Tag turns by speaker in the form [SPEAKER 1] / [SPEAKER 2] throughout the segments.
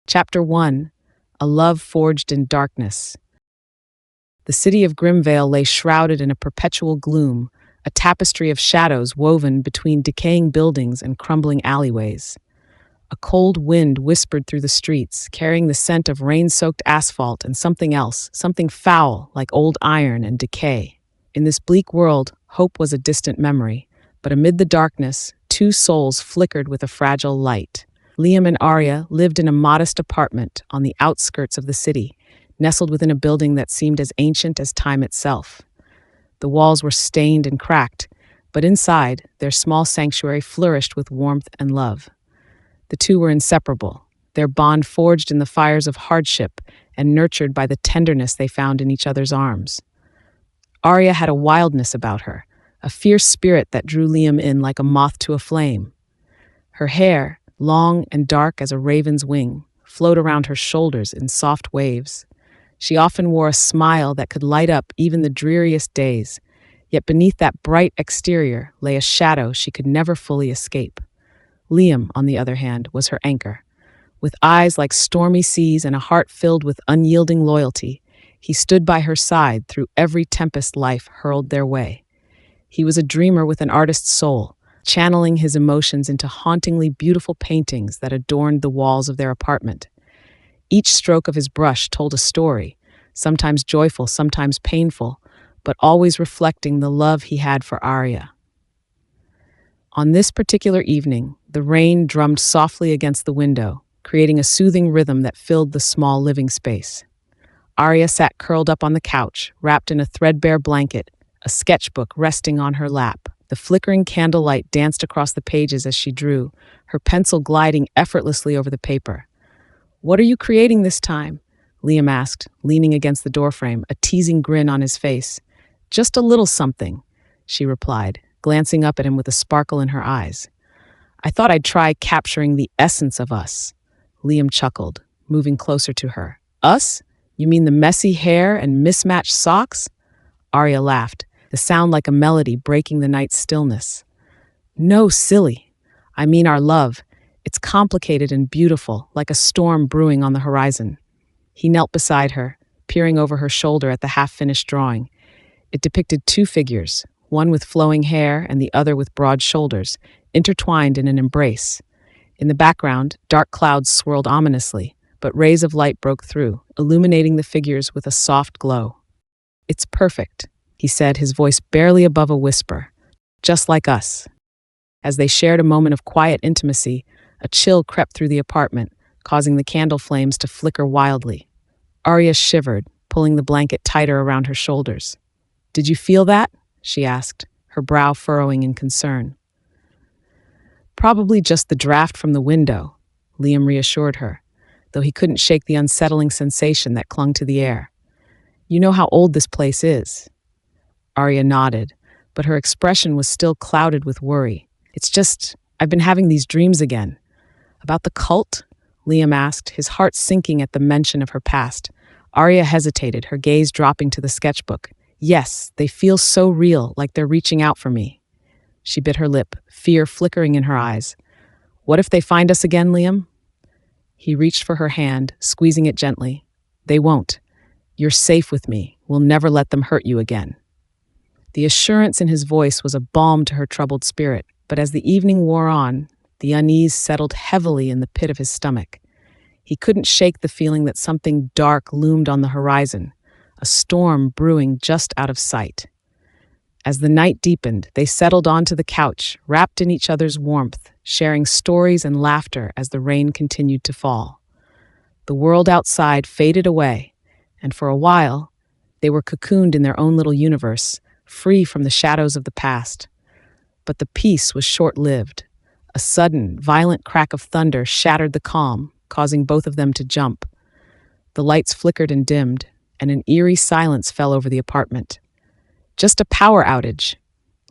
[SPEAKER 1] Chapter 1. A Love Forged in Darkness. The city of Grimvale lay shrouded in a perpetual gloom, a tapestry of shadows woven between decaying buildings and crumbling alleyways. A cold wind whispered through the streets, carrying the scent of rain-soaked asphalt and something else, something foul like old iron and decay. In this bleak world, hope was a distant memory, but amid the darkness, two souls flickered with a fragile light. Liam and Aria lived in a modest apartment on the outskirts of the city, nestled within a building that seemed as ancient as time itself. The walls were stained and cracked, but inside, their small sanctuary flourished with warmth and love. The two were inseparable, their bond forged in the fires of hardship and nurtured by the tenderness they found in each other's arms. Aria had a wildness about her, a fierce spirit that drew Liam in like a moth to a flame. Her hair, long and dark as a raven's wing, flowed around her shoulders in soft waves. She often wore a smile that could light up even the dreariest days, yet beneath that bright exterior lay a shadow she could never fully escape. Liam, on the other hand, was her anchor. With eyes like stormy seas and a heart filled with unyielding loyalty, he stood by her side through every tempest life hurled their way. He was a dreamer with an artist's soul, channeling his emotions into hauntingly beautiful paintings that adorned the walls of their apartment. Each stroke of his brush told a story, sometimes joyful, sometimes painful, but always reflecting the love he had for Aria. On this particular evening, the rain drummed softly against the window, creating a soothing rhythm that filled the small living space. Aria sat curled up on the couch, wrapped in a threadbare blanket, a sketchbook resting on her lap. The flickering candlelight danced across the pages as she drew, her pencil gliding effortlessly over the paper. "What are you creating this time?" Liam asked, leaning against the doorframe, a teasing grin on his face. "Just a little something," she replied, glancing up at him with a sparkle in her eyes. "I thought I'd try capturing the essence of us." Liam chuckled, moving closer to her. "Us? You mean the messy hair and mismatched socks?" Aria laughed, the sound like a melody breaking the night's stillness. "No, silly. I mean our love. It's complicated and beautiful, like a storm brewing on the horizon." He knelt beside her, peering over her shoulder at the half-finished drawing. It depicted two figures, one with flowing hair and the other with broad shoulders, intertwined in an embrace. In the background, dark clouds swirled ominously, but rays of light broke through, illuminating the figures with a soft glow. "It's perfect," he said, his voice barely above a whisper. "Just like us." As they shared a moment of quiet intimacy, a chill crept through the apartment, causing the candle flames to flicker wildly. Aria shivered, pulling the blanket tighter around her shoulders. "Did you feel that?" she asked, her brow furrowing in concern. "Probably just the draft from the window," Liam reassured her, though he couldn't shake the unsettling sensation that clung to the air. "You know how old this place is." Aria nodded, but her expression was still clouded with worry. "It's just, I've been having these dreams again." "About the cult?" Liam asked, his heart sinking at the mention of her past. Aria hesitated, her gaze dropping to the sketchbook. "Yes, they feel so real, like they're reaching out for me." She bit her lip, fear flickering in her eyes. "What if they find us again, Liam?" He reached for her hand, squeezing it gently. "They won't. You're safe with me. We'll never let them hurt you again." The assurance in his voice was a balm to her troubled spirit, but as the evening wore on, the unease settled heavily in the pit of his stomach. He couldn't shake the feeling that something dark loomed on the horizon, a storm brewing just out of sight. As the night deepened, they settled onto the couch, wrapped in each other's warmth, sharing stories and laughter as the rain continued to fall. The world outside faded away, and for a while, they were cocooned in their own little universe, free from the shadows of the past. But the peace was short-lived. A sudden, violent crack of thunder shattered the calm, causing both of them to jump. The lights flickered and dimmed, and an eerie silence fell over the apartment. "Just a power outage,"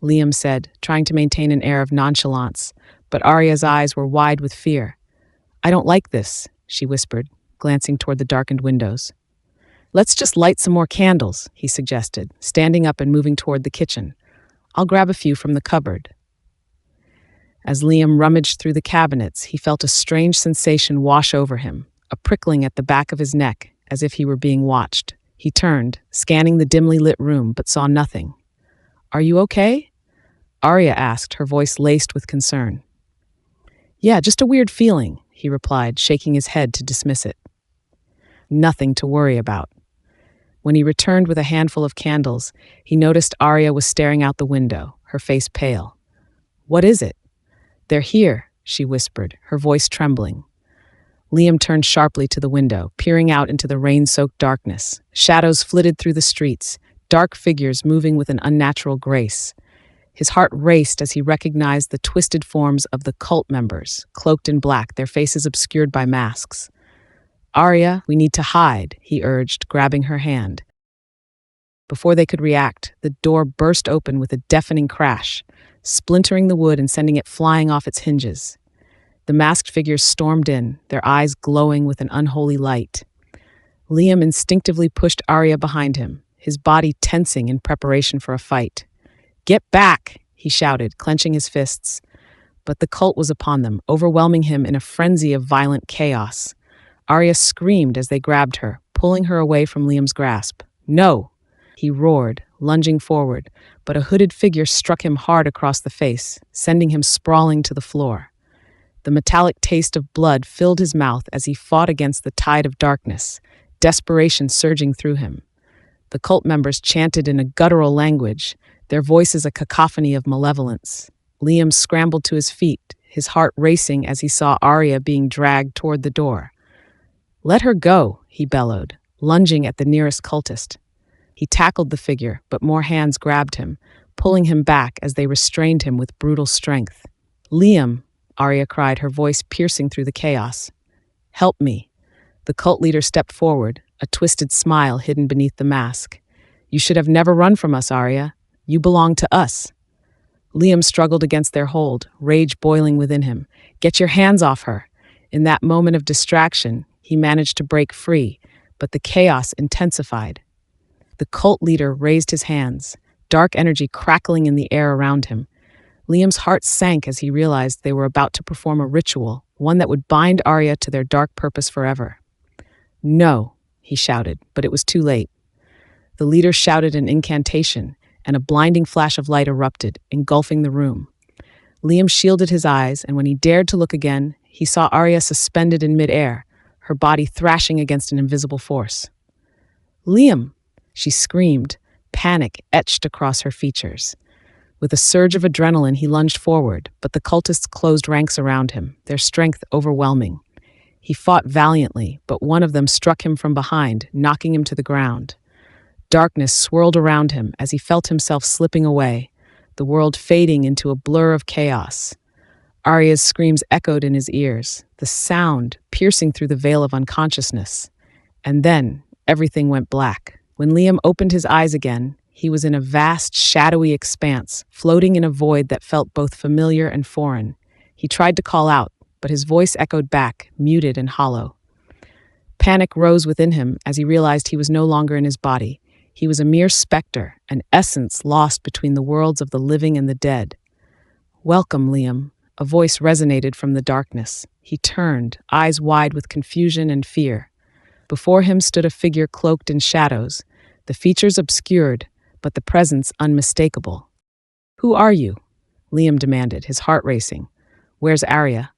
[SPEAKER 1] Liam said, trying to maintain an air of nonchalance, but Aria's eyes were wide with fear. "I don't like this," she whispered, glancing toward the darkened windows. "Let's just light some more candles," he suggested, standing up and moving toward the kitchen. "I'll grab a few from the cupboard." As Liam rummaged through the cabinets, he felt a strange sensation wash over him, a prickling at the back of his neck, as if he were being watched. He turned, scanning the dimly lit room, but saw nothing. "Are you okay?" Aria asked, her voice laced with concern. "Yeah, just a weird feeling," he replied, shaking his head to dismiss it. Nothing to worry about. When he returned with a handful of candles, he noticed Aria was staring out the window, her face pale. "What is it?" "They're here," she whispered, her voice trembling. Liam turned sharply to the window, peering out into the rain-soaked darkness. Shadows flitted through the streets, dark figures moving with an unnatural grace. His heart raced as he recognized the twisted forms of the cult members, cloaked in black, their faces obscured by masks. "Aria, we need to hide," he urged, grabbing her hand. Before they could react, the door burst open with a deafening crash, splintering the wood and sending it flying off its hinges. The masked figures stormed in, their eyes glowing with an unholy light. Liam instinctively pushed Aria behind him, his body tensing in preparation for a fight. "Get back!" he shouted, clenching his fists. But the cult was upon them, overwhelming him in a frenzy of violent chaos. Aria screamed as they grabbed her, pulling her away from Liam's grasp. "No!" he roared, lunging forward, but a hooded figure struck him hard across the face, sending him sprawling to the floor. The metallic taste of blood filled his mouth as he fought against the tide of darkness, desperation surging through him. The cult members chanted in a guttural language, their voices a cacophony of malevolence. Liam scrambled to his feet, his heart racing as he saw Aria being dragged toward the door. "Let her go," he bellowed, lunging at the nearest cultist. He tackled the figure, but more hands grabbed him, pulling him back as they restrained him with brutal strength. "Liam," Aria cried, her voice piercing through the chaos. "Help me." The cult leader stepped forward, a twisted smile hidden beneath the mask. "You should have never run from us, Aria. You belong to us." Liam struggled against their hold, rage boiling within him. "Get your hands off her." In that moment of distraction, he managed to break free, but the chaos intensified. The cult leader raised his hands, dark energy crackling in the air around him. Liam's heart sank as he realized they were about to perform a ritual, one that would bind Aria to their dark purpose forever. "No," he shouted, but it was too late. The leader shouted an incantation, and a blinding flash of light erupted, engulfing the room. Liam shielded his eyes, and when he dared to look again, he saw Aria suspended in midair, her body thrashing against an invisible force. "Liam!" she screamed, panic etched across her features. With a surge of adrenaline, he lunged forward, but the cultists closed ranks around him, their strength overwhelming. He fought valiantly, but one of them struck him from behind, knocking him to the ground. Darkness swirled around him as he felt himself slipping away, the world fading into a blur of chaos. Aria's screams echoed in his ears, the sound piercing through the veil of unconsciousness. And then, everything went black. When Liam opened his eyes again, he was in a vast, shadowy expanse, floating in a void that felt both familiar and foreign. He tried to call out, but his voice echoed back, muted and hollow. Panic rose within him as he realized he was no longer in his body. He was a mere specter, an essence lost between the worlds of the living and the dead. "Welcome, Liam," a voice resonated from the darkness. He turned, eyes wide with confusion and fear. Before him stood a figure cloaked in shadows, the features obscured, but the presence unmistakable. "Who are you?" Liam demanded, his heart racing. "Where's Aria?"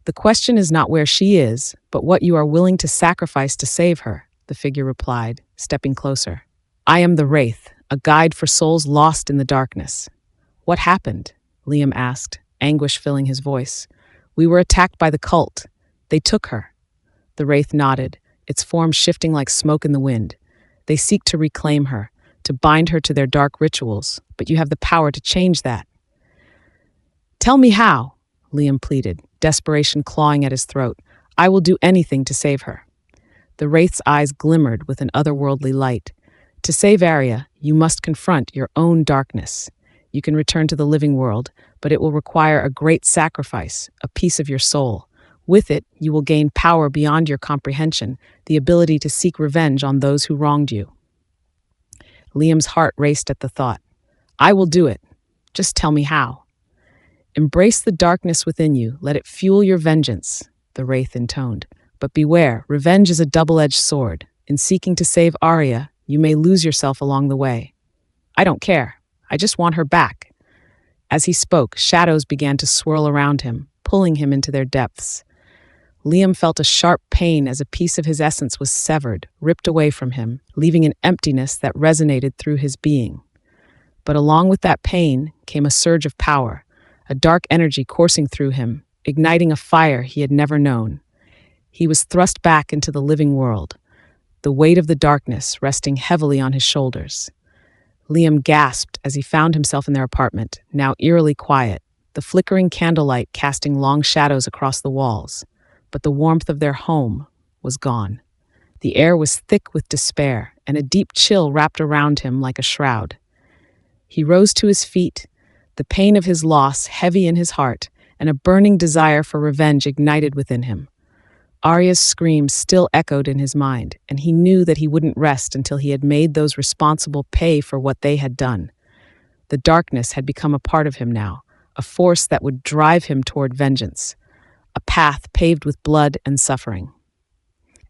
[SPEAKER 1] "The question is not where she is, but what you are willing to sacrifice to save her," the figure replied, stepping closer. "I am the Wraith, a guide for souls lost in the darkness." "What happened?" Liam asked, anguish filling his voice. "We were attacked by the cult. They took her." The Wraith nodded, its form shifting like smoke in the wind. "They seek to reclaim her, to bind her to their dark rituals, but you have the power to change that." "Tell me how," Liam pleaded, desperation clawing at his throat. "I will do anything to save her." The Wraith's eyes glimmered with an otherworldly light. "To save Aria, you must confront your own darkness. You can return to the living world, but it will require a great sacrifice, a piece of your soul. With it, you will gain power beyond your comprehension, the ability to seek revenge on those who wronged you." Liam's heart raced at the thought. "I will do it. Just tell me how." "Embrace the darkness within you. Let it fuel your vengeance," the Wraith intoned. But beware, revenge is a double-edged sword. In seeking to save Aria, you may lose yourself along the way. I don't care. I just want her back. As he spoke, shadows began to swirl around him, pulling him into their depths. Liam felt a sharp pain as a piece of his essence was severed, ripped away from him, leaving an emptiness that resonated through his being. But along with that pain came a surge of power, a dark energy coursing through him, igniting a fire he had never known. He was thrust back into the living world, the weight of the darkness resting heavily on his shoulders. Liam gasped as he found himself in their apartment, now eerily quiet, the flickering candlelight casting long shadows across the walls. But the warmth of their home was gone. The air was thick with despair, and a deep chill wrapped around him like a shroud. He rose to his feet, the pain of his loss heavy in his heart, and a burning desire for revenge ignited within him. Aria's screams still echoed in his mind, and he knew that he wouldn't rest until he had made those responsible pay for what they had done. The darkness had become a part of him now, a force that would drive him toward vengeance, a path paved with blood and suffering.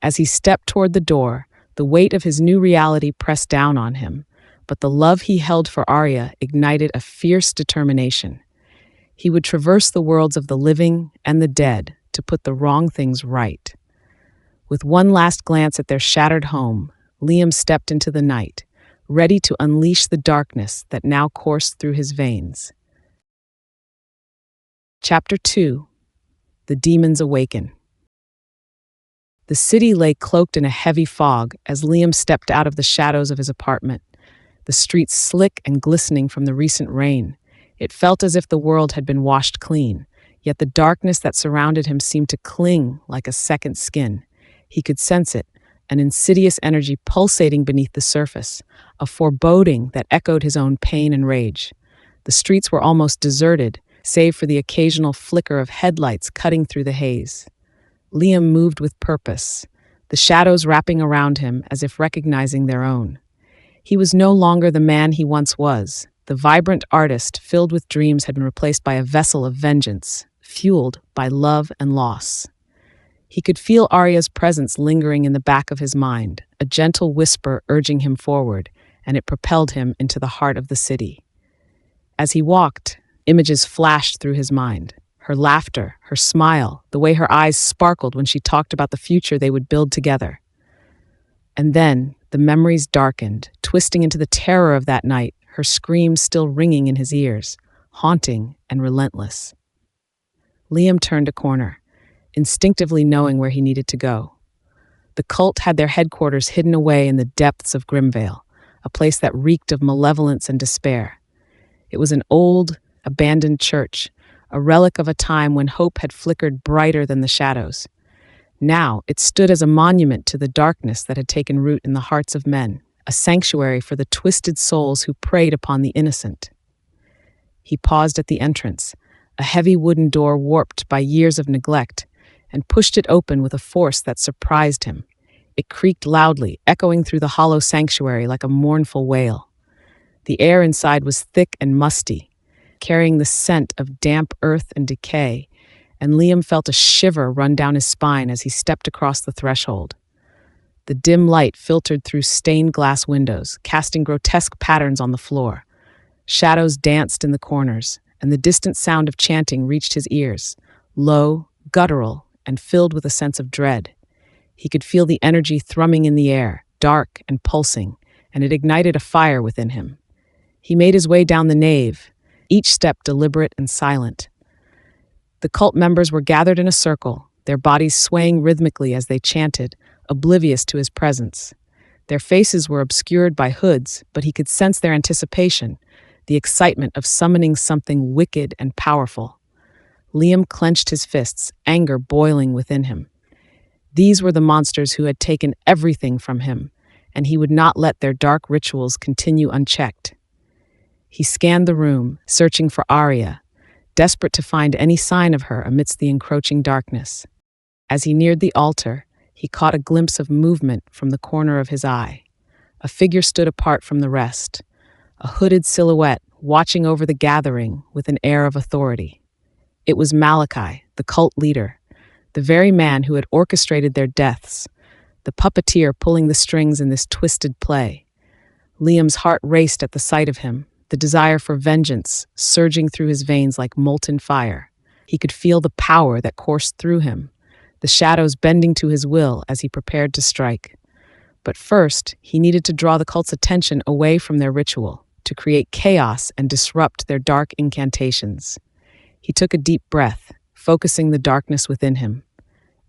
[SPEAKER 1] As he stepped toward the door, the weight of his new reality pressed down on him, but the love he held for Aria ignited a fierce determination. He would traverse the worlds of the living and the dead to put the wrong things right. With one last glance at their shattered home, Liam stepped into the night, ready to unleash the darkness that now coursed through his veins. Chapter 2. The Demons Awaken. The city lay cloaked in a heavy fog as Liam stepped out of the shadows of his apartment, the streets slick and glistening from the recent rain. It felt as if the world had been washed clean, yet the darkness that surrounded him seemed to cling like a second skin. He could sense it, an insidious energy pulsating beneath the surface, a foreboding that echoed his own pain and rage. The streets were almost deserted, save for the occasional flicker of headlights cutting through the haze. Liam moved with purpose, the shadows wrapping around him as if recognizing their own. He was no longer the man he once was. The vibrant artist filled with dreams had been replaced by a vessel of vengeance, fueled by love and loss. He could feel Aria's presence lingering in the back of his mind, a gentle whisper urging him forward, and it propelled him into the heart of the city. As he walked, images flashed through his mind. Her laughter, her smile, the way her eyes sparkled when she talked about the future they would build together. And then the memories darkened, twisting into the terror of that night, her screams still ringing in his ears, haunting and relentless. Liam turned a corner, instinctively knowing where he needed to go. The cult had their headquarters hidden away in the depths of Grimvale, a place that reeked of malevolence and despair. It was an old, abandoned church, a relic of a time when hope had flickered brighter than the shadows. Now it stood as a monument to the darkness that had taken root in the hearts of men, a sanctuary for the twisted souls who preyed upon the innocent. He paused at the entrance, a heavy wooden door warped by years of neglect, and pushed it open with a force that surprised him. It creaked loudly, echoing through the hollow sanctuary like a mournful wail. The air inside was thick and musty, carrying the scent of damp earth and decay, and Liam felt a shiver run down his spine as he stepped across the threshold. The dim light filtered through stained glass windows, casting grotesque patterns on the floor. Shadows danced in the corners, and the distant sound of chanting reached his ears, low, guttural, and filled with a sense of dread. He could feel the energy thrumming in the air, dark and pulsing, and it ignited a fire within him. He made his way down the nave, each step deliberate and silent. The cult members were gathered in a circle, their bodies swaying rhythmically as they chanted, oblivious to his presence. Their faces were obscured by hoods, but he could sense their anticipation, the excitement of summoning something wicked and powerful. Liam clenched his fists, anger boiling within him. These were the monsters who had taken everything from him, and he would not let their dark rituals continue unchecked. He scanned the room, searching for Aria, desperate to find any sign of her amidst the encroaching darkness. As he neared the altar, he caught a glimpse of movement from the corner of his eye. A figure stood apart from the rest, a hooded silhouette watching over the gathering with an air of authority. It was Malachi, the cult leader, the very man who had orchestrated their deaths, the puppeteer pulling the strings in this twisted play. Liam's heart raced at the sight of him, the desire for vengeance surging through his veins like molten fire. He could feel the power that coursed through him, the shadows bending to his will as he prepared to strike. But first, he needed to draw the cult's attention away from their ritual, to create chaos and disrupt their dark incantations. He took a deep breath, focusing the darkness within him.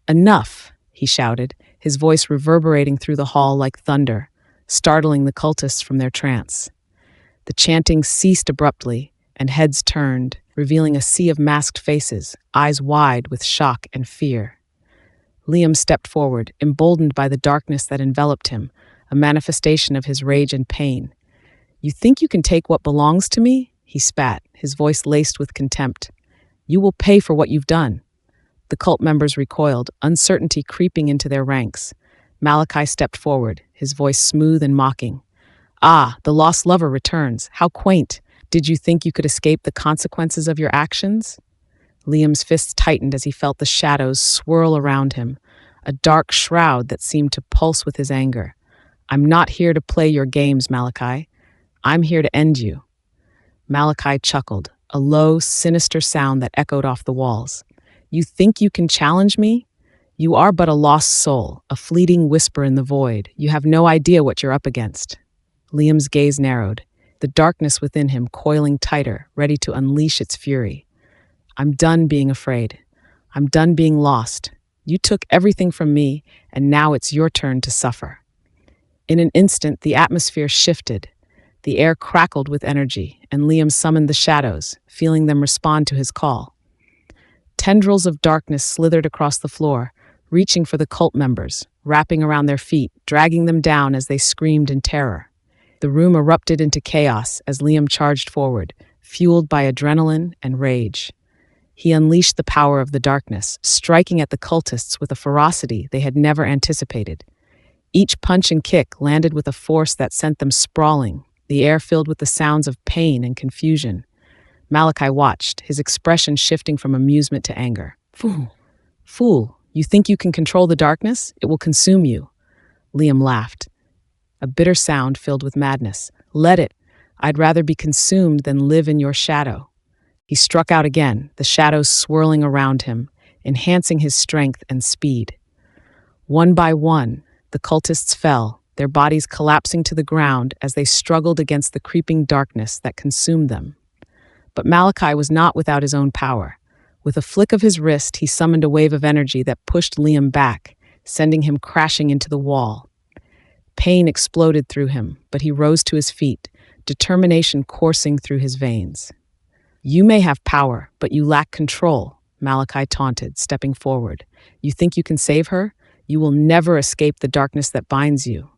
[SPEAKER 1] "Enough!" he shouted, his voice reverberating through the hall like thunder, startling the cultists from their trance. The chanting ceased abruptly, and heads turned, revealing a sea of masked faces, eyes wide with shock and fear. Liam stepped forward, emboldened by the darkness that enveloped him, a manifestation of his rage and pain. "You think you can take what belongs to me?" he spat, his voice laced with contempt. "You will pay for what you've done." The cult members recoiled, uncertainty creeping into their ranks. Malachi stepped forward, his voice smooth and mocking. "Ah, the lost lover returns. How quaint. Did you think you could escape the consequences of your actions?" Liam's fists tightened as he felt the shadows swirl around him, a dark shroud that seemed to pulse with his anger. "I'm not here to play your games, Malachi. I'm here to end you." Malachi chuckled, a low, sinister sound that echoed off the walls. "You think you can challenge me? You are but a lost soul, a fleeting whisper in the void. You have no idea what you're up against." Liam's gaze narrowed, the darkness within him coiling tighter, ready to unleash its fury. "I'm done being afraid. I'm done being lost. You took everything from me, and now it's your turn to suffer." In an instant, the atmosphere shifted. The air crackled with energy, and Liam summoned the shadows, feeling them respond to his call. Tendrils of darkness slithered across the floor, reaching for the cult members, wrapping around their feet, dragging them down as they screamed in terror. The room erupted into chaos as Liam charged forward, fueled by adrenaline and rage. He unleashed the power of the darkness, striking at the cultists with a ferocity they had never anticipated. Each punch and kick landed with a force that sent them sprawling, the air filled with the sounds of pain and confusion. Malachi watched, his expression shifting from amusement to anger. Fool, you think you can control the darkness? It will consume you." Liam laughed, a bitter sound filled with madness. "Let it. I'd rather be consumed than live in your shadow." He struck out again, the shadows swirling around him, enhancing his strength and speed. One by one, the cultists fell, their bodies collapsing to the ground as they struggled against the creeping darkness that consumed them. But Malachi was not without his own power. With a flick of his wrist, he summoned a wave of energy that pushed Liam back, sending him crashing into the wall. Pain exploded through him, but he rose to his feet, determination coursing through his veins. "You may have power, but you lack control," Malachi taunted, stepping forward. "You think you can save her? You will never escape the darkness that binds you."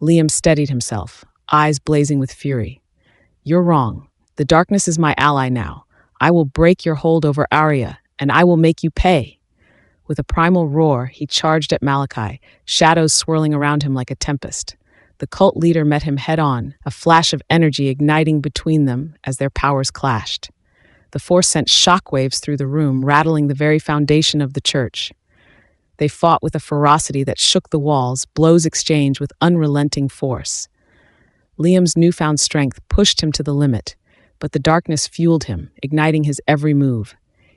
[SPEAKER 1] Liam steadied himself, eyes blazing with fury. "You're wrong. The darkness is my ally now. I will break your hold over Aria, and I will make you pay." With a primal roar, he charged at Malachi, shadows swirling around him like a tempest. The cult leader met him head-on, a flash of energy igniting between them as their powers clashed. The force sent shockwaves through the room, rattling the very foundation of the church. They fought with a ferocity that shook the walls, blows exchanged with unrelenting force. Liam's newfound strength pushed him to the limit, but the darkness fueled him, igniting his every move.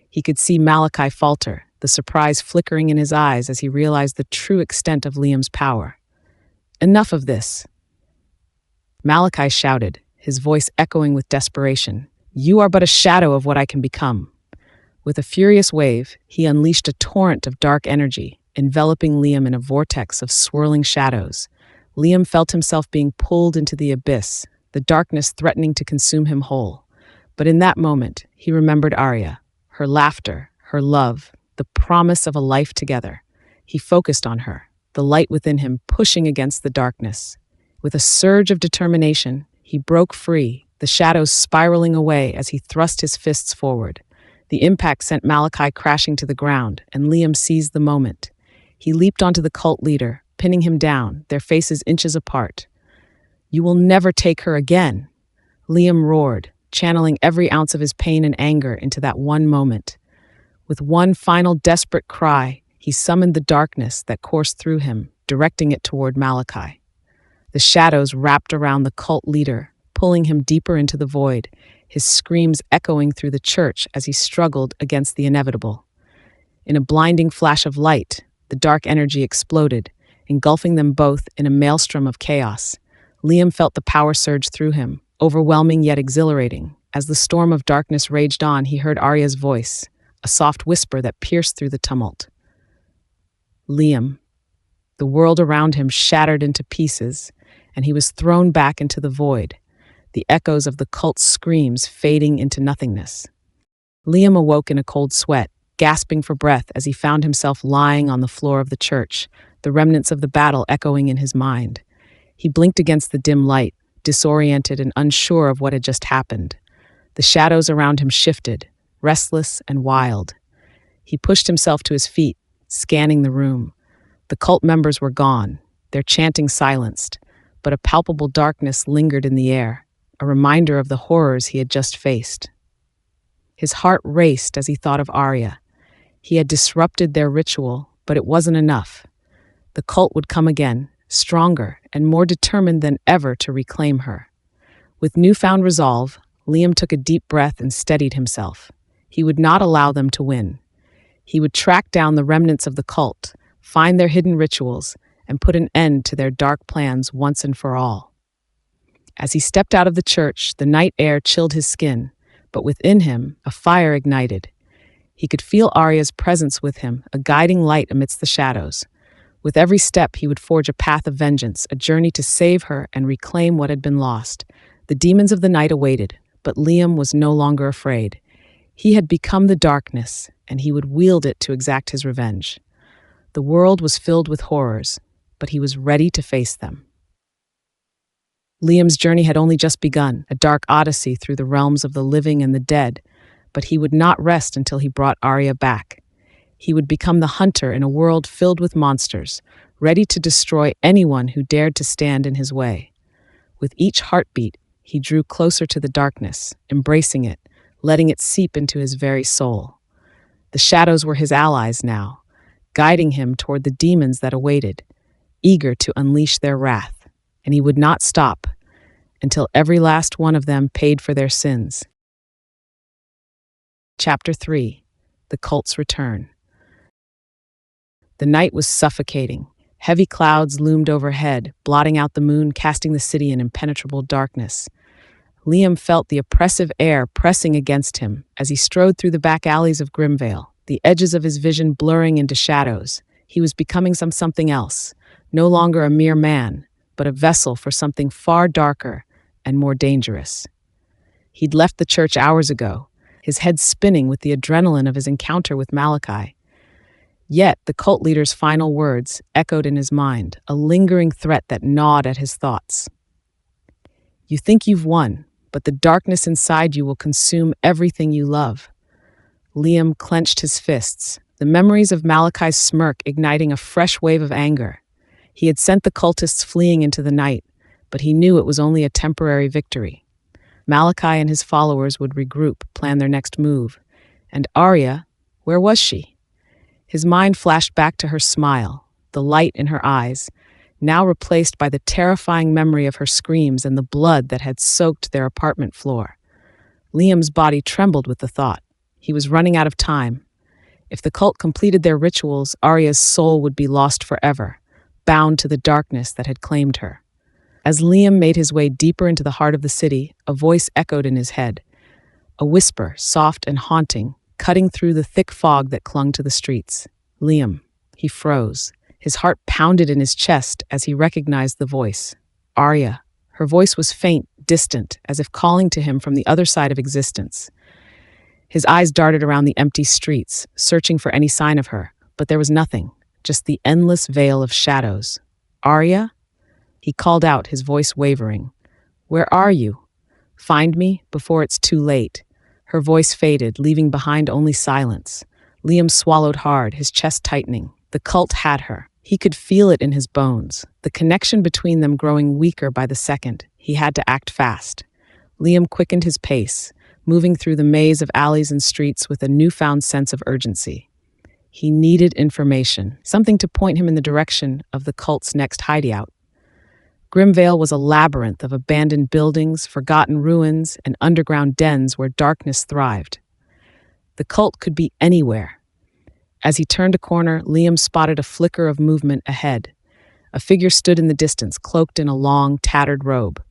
[SPEAKER 1] He could see Malachi falter, the surprise flickering in his eyes as he realized the true extent of Liam's power. "Enough of this," Malachi shouted, his voice echoing with desperation. "You are but a shadow of what I can become." With a furious wave, he unleashed a torrent of dark energy, enveloping Liam in a vortex of swirling shadows. Liam felt himself being pulled into the abyss, the darkness threatening to consume him whole. But in that moment, he remembered Aria, her laughter, her love, the promise of a life together. He focused on her, the light within him pushing against the darkness. With a surge of determination, he broke free, the shadows spiraling away as he thrust his fists forward. The impact sent Malachi crashing to the ground, and Liam seized the moment. He leaped onto the cult leader, pinning him down, their faces inches apart. "You will never take her again," Liam roared, channeling every ounce of his pain and anger into that one moment. With one final desperate cry, he summoned the darkness that coursed through him, directing it toward Malachi. The shadows wrapped around the cult leader, pulling him deeper into the void, his screams echoing through the church as he struggled against the inevitable. In a blinding flash of light, the dark energy exploded, engulfing them both in a maelstrom of chaos. Liam felt the power surge through him, overwhelming yet exhilarating. As the storm of darkness raged on, he heard Aria's voice, a soft whisper that pierced through the tumult. Liam. The world around him shattered into pieces, and he was thrown back into the void, the echoes of the cult's screams fading into nothingness. Liam awoke in a cold sweat, gasping for breath as he found himself lying on the floor of the church, the remnants of the battle echoing in his mind. He blinked against the dim light, disoriented and unsure of what had just happened. The shadows around him shifted, restless and wild. He pushed himself to his feet, scanning the room. The cult members were gone, their chanting silenced, but a palpable darkness lingered in the air, a reminder of the horrors he had just faced. His heart raced as he thought of Aria. He had disrupted their ritual, but it wasn't enough. The cult would come again, stronger and more determined than ever to reclaim her. With newfound resolve, Liam took a deep breath and steadied himself. He would not allow them to win. He would track down the remnants of the cult, find their hidden rituals, and put an end to their dark plans once and for all. As he stepped out of the church, the night air chilled his skin, but within him, a fire ignited. He could feel Aria's presence with him, a guiding light amidst the shadows. With every step, he would forge a path of vengeance, a journey to save her and reclaim what had been lost. The demons of the night awaited, but Liam was no longer afraid. He had become the darkness, and he would wield it to exact his revenge. The world was filled with horrors, but he was ready to face them. Liam's journey had only just begun, a dark odyssey through the realms of the living and the dead, but he would not rest until he brought Aria back. He would become the hunter in a world filled with monsters, ready to destroy anyone who dared to stand in his way. With each heartbeat, he drew closer to the darkness, embracing it, letting it seep into his very soul. The shadows were his allies now, guiding him toward the demons that awaited, eager to unleash their wrath, and he would not stop until every last one of them paid for their sins. Chapter 3. The Cult's Return. The night was suffocating. Heavy clouds loomed overhead, blotting out the moon, casting the city in impenetrable darkness. Liam felt the oppressive air pressing against him as he strode through the back alleys of Grimvale, the edges of his vision blurring into shadows. He was becoming something else, no longer a mere man, but a vessel for something far darker and more dangerous. He'd left the church hours ago, his head spinning with the adrenaline of his encounter with Malachi. Yet the cult leader's final words echoed in his mind, a lingering threat that gnawed at his thoughts. You think you've won, but the darkness inside you will consume everything you love. Liam clenched his fists, the memories of Malachi's smirk igniting a fresh wave of anger. He had sent the cultists fleeing into the night, but he knew it was only a temporary victory. Malachi and his followers would regroup, plan their next move. And Aria, where was she? His mind flashed back to her smile, the light in her eyes, now replaced by the terrifying memory of her screams and the blood that had soaked their apartment floor. Liam's body trembled with the thought. He was running out of time. If the cult completed their rituals, Aria's soul would be lost forever, bound to the darkness that had claimed her. As Liam made his way deeper into the heart of the city, a voice echoed in his head, a whisper, soft and haunting, cutting through the thick fog that clung to the streets. Liam. He froze. His heart pounded in his chest as he recognized the voice. Aria. Her voice was faint, distant, as if calling to him from the other side of existence. His eyes darted around the empty streets, searching for any sign of her, but there was nothing, just the endless veil of shadows. Aria? He called out, his voice wavering. Where are you? Find me before it's too late. Her voice faded, leaving behind only silence. Liam swallowed hard, his chest tightening. The cult had her. He could feel it in his bones, the connection between them growing weaker by the second. He had to act fast. Liam quickened his pace, moving through the maze of alleys and streets with a newfound sense of urgency. He needed information, something to point him in the direction of the cult's next hideout. Grimvale was a labyrinth of abandoned buildings, forgotten ruins, and underground dens where darkness thrived. The cult could be anywhere. As he turned a corner, Liam spotted a flicker of movement ahead. A figure stood in the distance, cloaked in a long, tattered robe.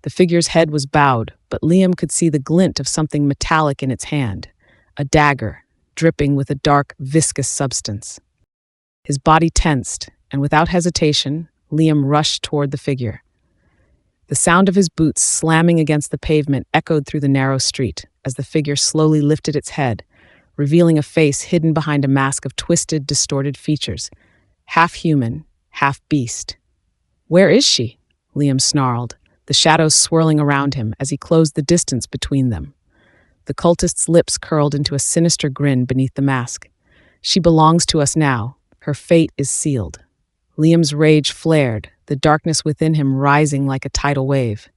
[SPEAKER 1] The figure's head was bowed, but Liam could see the glint of something metallic in its hand, a dagger, dripping with a dark, viscous substance. His body tensed, and without hesitation, Liam rushed toward the figure. The sound of his boots slamming against the pavement echoed through the narrow street as the figure slowly lifted its head, revealing a face hidden behind a mask of twisted, distorted features, half human, half beast. "Where is she?" Liam snarled, the shadows swirling around him as he closed the distance between them. The cultist's lips curled into a sinister grin beneath the mask. "She belongs to us now. Her fate is sealed." Liam's rage flared, the darkness within him rising like a tidal wave.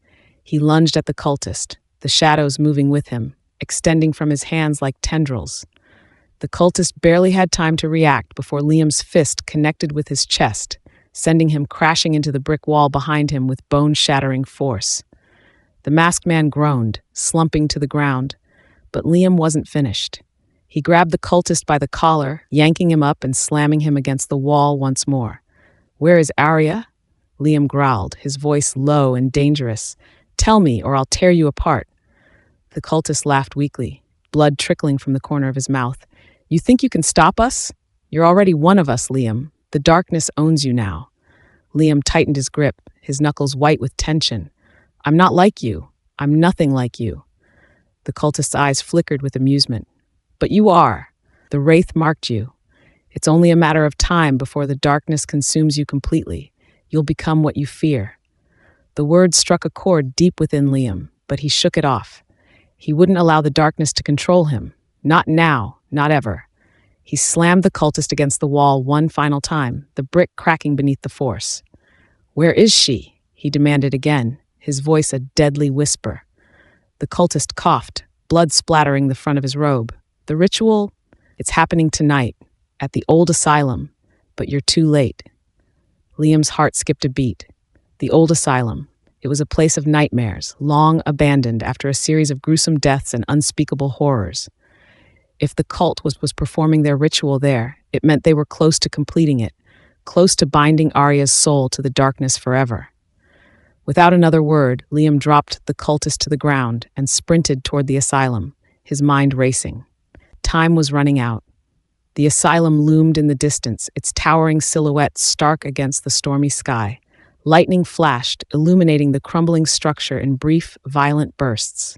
[SPEAKER 1] He lunged at the cultist, the shadows moving with him, extending from his hands like tendrils. The cultist barely had time to react before Liam's fist connected with his chest, sending him crashing into the brick wall behind him with bone-shattering force. The masked man groaned, slumping to the ground, but Liam wasn't finished. He grabbed the cultist by the collar, yanking him up and slamming him against the wall once more. "Where is Aria?" Liam growled, his voice low and dangerous. "Tell me, or I'll tear you apart." The cultist laughed weakly, blood trickling from the corner of his mouth. "You think you can stop us? You're already one of us, Liam. The darkness owns you now." Liam tightened his grip, his knuckles white with tension. "I'm not like you. I'm nothing like you." The cultist's eyes flickered with amusement. "But you are. The wraith marked you. It's only a matter of time before the darkness consumes you completely. You'll become what you fear." The words struck a chord deep within Liam, but he shook it off. He wouldn't allow the darkness to control him. Not now, not ever. He slammed the cultist against the wall one final time, the brick cracking beneath the force. "Where is she?" he demanded again, his voice a deadly whisper. The cultist coughed, blood splattering the front of his robe. "The ritual? It's happening tonight, at the old asylum, but you're too late." Liam's heart skipped a beat. The old asylum. It was a place of nightmares, long abandoned after a series of gruesome deaths and unspeakable horrors. If the cult was performing their ritual there, it meant they were close to completing it, close to binding Aria's soul to the darkness forever. Without another word, Liam dropped the cultist to the ground and sprinted toward the asylum, his mind racing. Time was running out. The asylum loomed in the distance, its towering silhouette stark against the stormy sky. Lightning flashed, illuminating the crumbling structure in brief, violent bursts.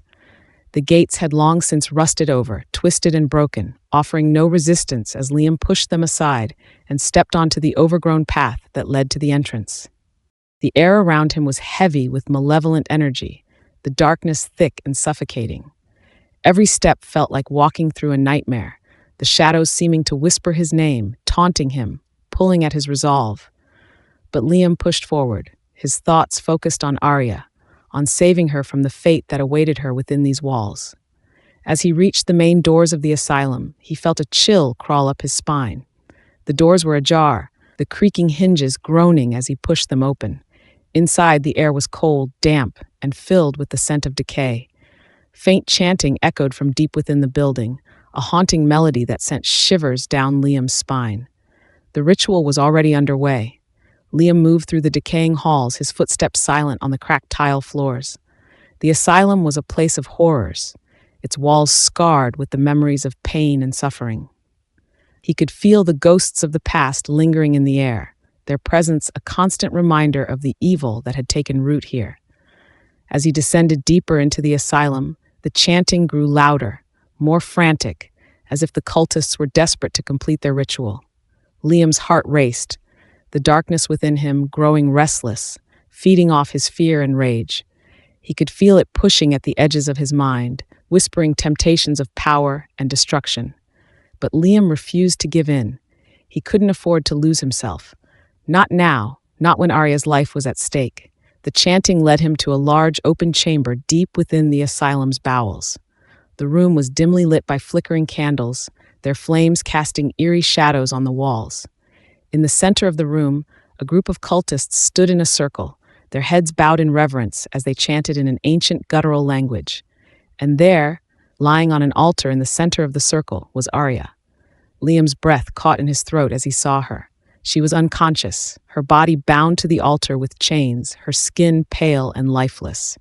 [SPEAKER 1] The gates had long since rusted over, twisted and broken, offering no resistance as Liam pushed them aside and stepped onto the overgrown path that led to the entrance. The air around him was heavy with malevolent energy, the darkness thick and suffocating. Every step felt like walking through a nightmare, the shadows seeming to whisper his name, taunting him, pulling at his resolve. But Liam pushed forward, his thoughts focused on Aria, on saving her from the fate that awaited her within these walls. As he reached the main doors of the asylum, he felt a chill crawl up his spine. The doors were ajar, the creaking hinges groaning as he pushed them open. Inside, the air was cold, damp, and filled with the scent of decay. Faint chanting echoed from deep within the building, a haunting melody that sent shivers down Liam's spine. The ritual was already underway. Liam moved through the decaying halls, his footsteps silent on the cracked tile floors. The asylum was a place of horrors, its walls scarred with the memories of pain and suffering. He could feel the ghosts of the past lingering in the air, their presence a constant reminder of the evil that had taken root here. As he descended deeper into the asylum, the chanting grew louder, more frantic, as if the cultists were desperate to complete their ritual. Liam's heart raced, the darkness within him growing restless, feeding off his fear and rage. He could feel it pushing at the edges of his mind, whispering temptations of power and destruction. But Liam refused to give in. He couldn't afford to lose himself. Not now, not when Aria's life was at stake. The chanting led him to a large open chamber deep within the asylum's bowels. The room was dimly lit by flickering candles, their flames casting eerie shadows on the walls. In the center of the room, a group of cultists stood in a circle, their heads bowed in reverence as they chanted in an ancient guttural language. And there, lying on an altar in the center of the circle, was Aria. Liam's breath caught in his throat as he saw her. She was unconscious, her body bound to the altar with chains, her skin pale and lifeless.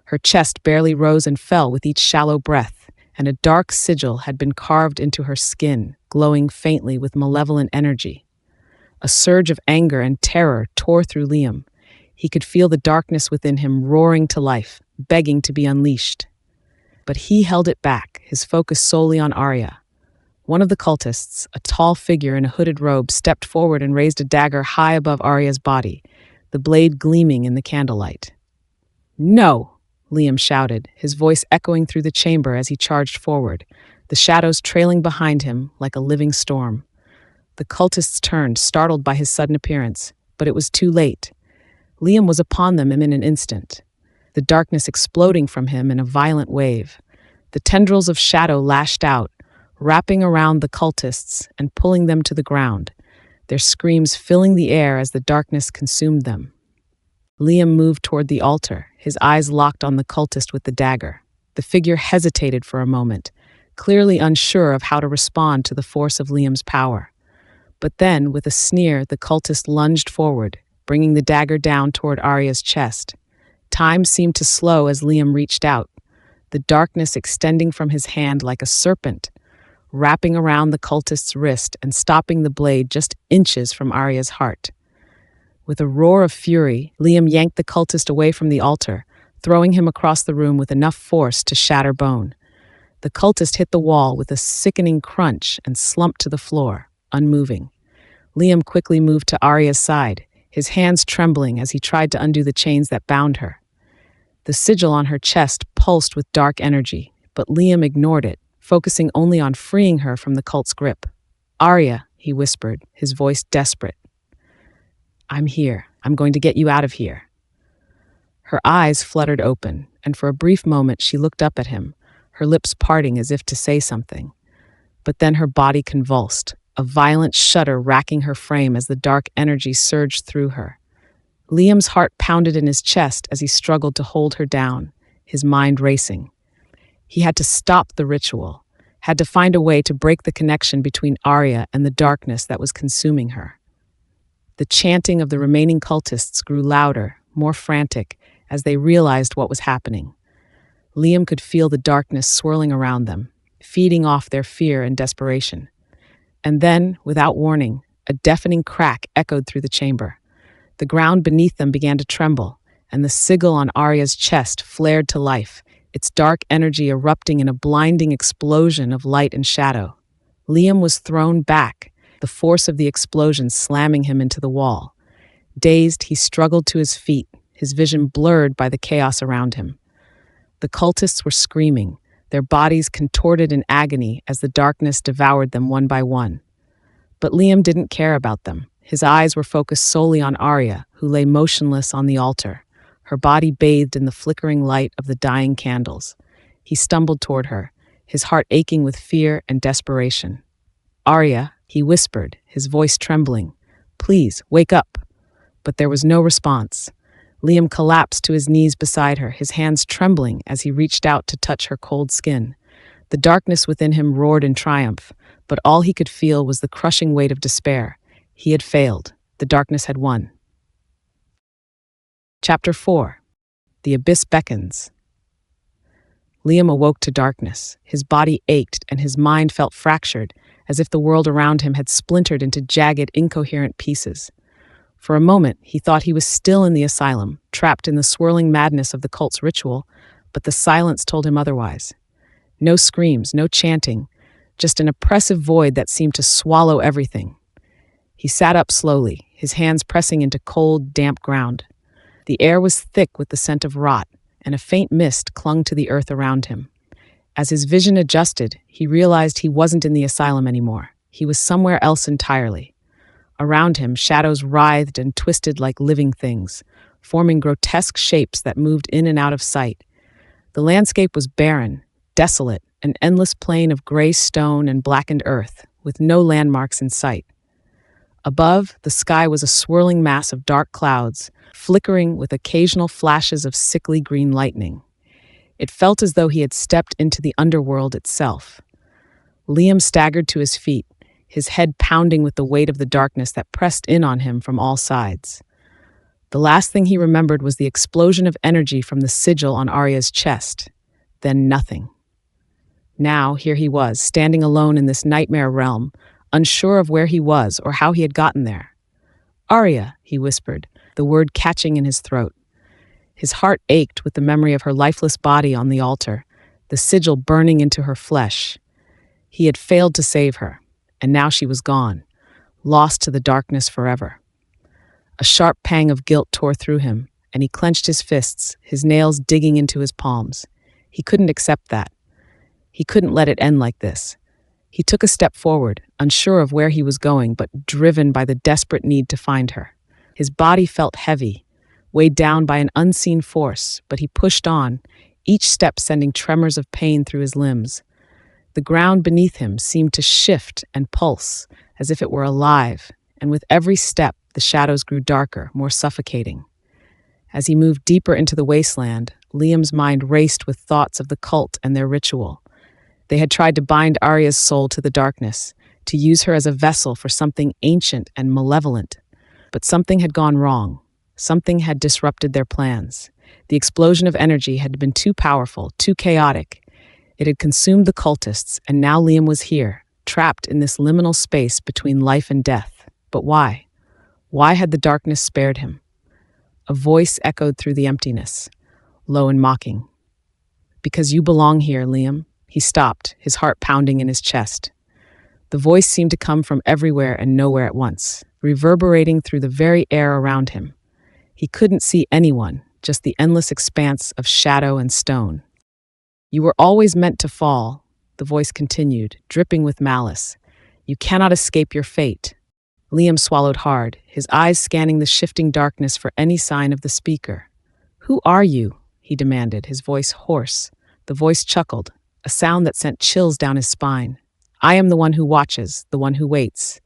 [SPEAKER 1] Her chest barely rose and fell with each shallow breath, and a dark sigil had been carved into her skin, glowing faintly with malevolent energy. A surge of anger and terror tore through Liam. He could feel the darkness within him roaring to life, begging to be unleashed. But he held it back, his focus solely on Aria. One of the cultists, a tall figure in a hooded robe, stepped forward and raised a dagger high above Aria's body, the blade gleaming in the candlelight. "No!" Liam shouted, his voice echoing through the chamber as he charged forward, the shadows trailing behind him like a living storm. The cultists turned, startled by his sudden appearance, but it was too late. Liam was upon them in an instant, the darkness exploding from him in a violent wave. The tendrils of shadow lashed out, wrapping around the cultists and pulling them to the ground, their screams filling the air as the darkness consumed them. Liam moved toward the altar, his eyes locked on the cultist with the dagger. The figure hesitated for a moment, clearly unsure of how to respond to the force of Liam's power. But then, with a sneer, the cultist lunged forward, bringing the dagger down toward Aria's chest. Time seemed to slow as Liam reached out, the darkness extending from his hand like a serpent, wrapping around the cultist's wrist and stopping the blade just inches from Aria's heart. With a roar of fury, Liam yanked the cultist away from the altar, throwing him across the room with enough force to shatter bone. The cultist hit the wall with a sickening crunch and slumped to the floor, unmoving. Liam quickly moved to Aria's side, his hands trembling as he tried to undo the chains that bound her. The sigil on her chest pulsed with dark energy, but Liam ignored it, focusing only on freeing her from the cult's grip. "Aria," he whispered, his voice desperate. "I'm here. I'm going to get you out of here." Her eyes fluttered open, and for a brief moment she looked up at him, her lips parting as if to say something. But then her body convulsed, a violent shudder racking her frame as the dark energy surged through her. Liam's heart pounded in his chest as he struggled to hold her down, his mind racing. He had to stop the ritual, had to find a way to break the connection between Aria and the darkness that was consuming her. The chanting of the remaining cultists grew louder, more frantic, as they realized what was happening. Liam could feel the darkness swirling around them, feeding off their fear and desperation. And then, without warning, a deafening crack echoed through the chamber. The ground beneath them began to tremble, and the sigil on Aria's chest flared to life, its dark energy erupting in a blinding explosion of light and shadow. Liam was thrown back, the force of the explosion slamming him into the wall. Dazed, he struggled to his feet, his vision blurred by the chaos around him. The cultists were screaming, their bodies contorted in agony as the darkness devoured them one by one. But Liam didn't care about them. His eyes were focused solely on Aria, who lay motionless on the altar, her body bathed in the flickering light of the dying candles. He stumbled toward her, his heart aching with fear and desperation. "Aria," he whispered, his voice trembling, "please, wake up." But there was no response. Liam collapsed to his knees beside her, his hands trembling as he reached out to touch her cold skin. The darkness within him roared in triumph, but all he could feel was the crushing weight of despair. He had failed. The darkness had won. Chapter 4. The Abyss Beckons. Liam awoke to darkness. His body ached and his mind felt fractured, as if the world around him had splintered into jagged, incoherent pieces. For a moment, he thought he was still in the asylum, trapped in the swirling madness of the cult's ritual, but the silence told him otherwise. No screams, no chanting, just an oppressive void that seemed to swallow everything. He sat up slowly, his hands pressing into cold, damp ground. The air was thick with the scent of rot, and a faint mist clung to the earth around him. As his vision adjusted, he realized he wasn't in the asylum anymore. He was somewhere else entirely. Around him, shadows writhed and twisted like living things, forming grotesque shapes that moved in and out of sight. The landscape was barren, desolate, an endless plain of gray stone and blackened earth, with no landmarks in sight. Above, the sky was a swirling mass of dark clouds, flickering with occasional flashes of sickly green lightning. It felt as though he had stepped into the underworld itself. Liam staggered to his feet, his head pounding with the weight of the darkness that pressed in on him from all sides. The last thing he remembered was the explosion of energy from the sigil on Aria's chest. Then nothing. Now, here he was, standing alone in this nightmare realm, unsure of where he was or how he had gotten there. "Aria," he whispered, the word catching in his throat. His heart ached with the memory of her lifeless body on the altar, the sigil burning into her flesh. He had failed to save her, and now she was gone, lost to the darkness forever. A sharp pang of guilt tore through him, and he clenched his fists, his nails digging into his palms. He couldn't accept that. He couldn't let it end like this. He took a step forward, unsure of where he was going, but driven by the desperate need to find her. His body felt heavy, weighed down by an unseen force, but he pushed on, each step sending tremors of pain through his limbs. The ground beneath him seemed to shift and pulse, as if it were alive, and with every step, the shadows grew darker, more suffocating. As he moved deeper into the wasteland, Liam's mind raced with thoughts of the cult and their ritual. They had tried to bind Aria's soul to the darkness, to use her as a vessel for something ancient and malevolent. But something had gone wrong. Something had disrupted their plans. The explosion of energy had been too powerful, too chaotic. It had consumed the cultists, and now Liam was here, trapped in this liminal space between life and death. But why? Why had the darkness spared him? A voice echoed through the emptiness, low and mocking. "Because you belong here, Liam." He stopped, his heart pounding in his chest. The voice seemed to come from everywhere and nowhere at once, reverberating through the very air around him. He couldn't see anyone, just the endless expanse of shadow and stone. "You were always meant to fall," the voice continued, dripping with malice. "You cannot escape your fate." Liam swallowed hard, his eyes scanning the shifting darkness for any sign of the speaker. "Who are you?" he demanded, his voice hoarse. The voice chuckled, a sound that sent chills down his spine. "I am the one who watches, the one who waits.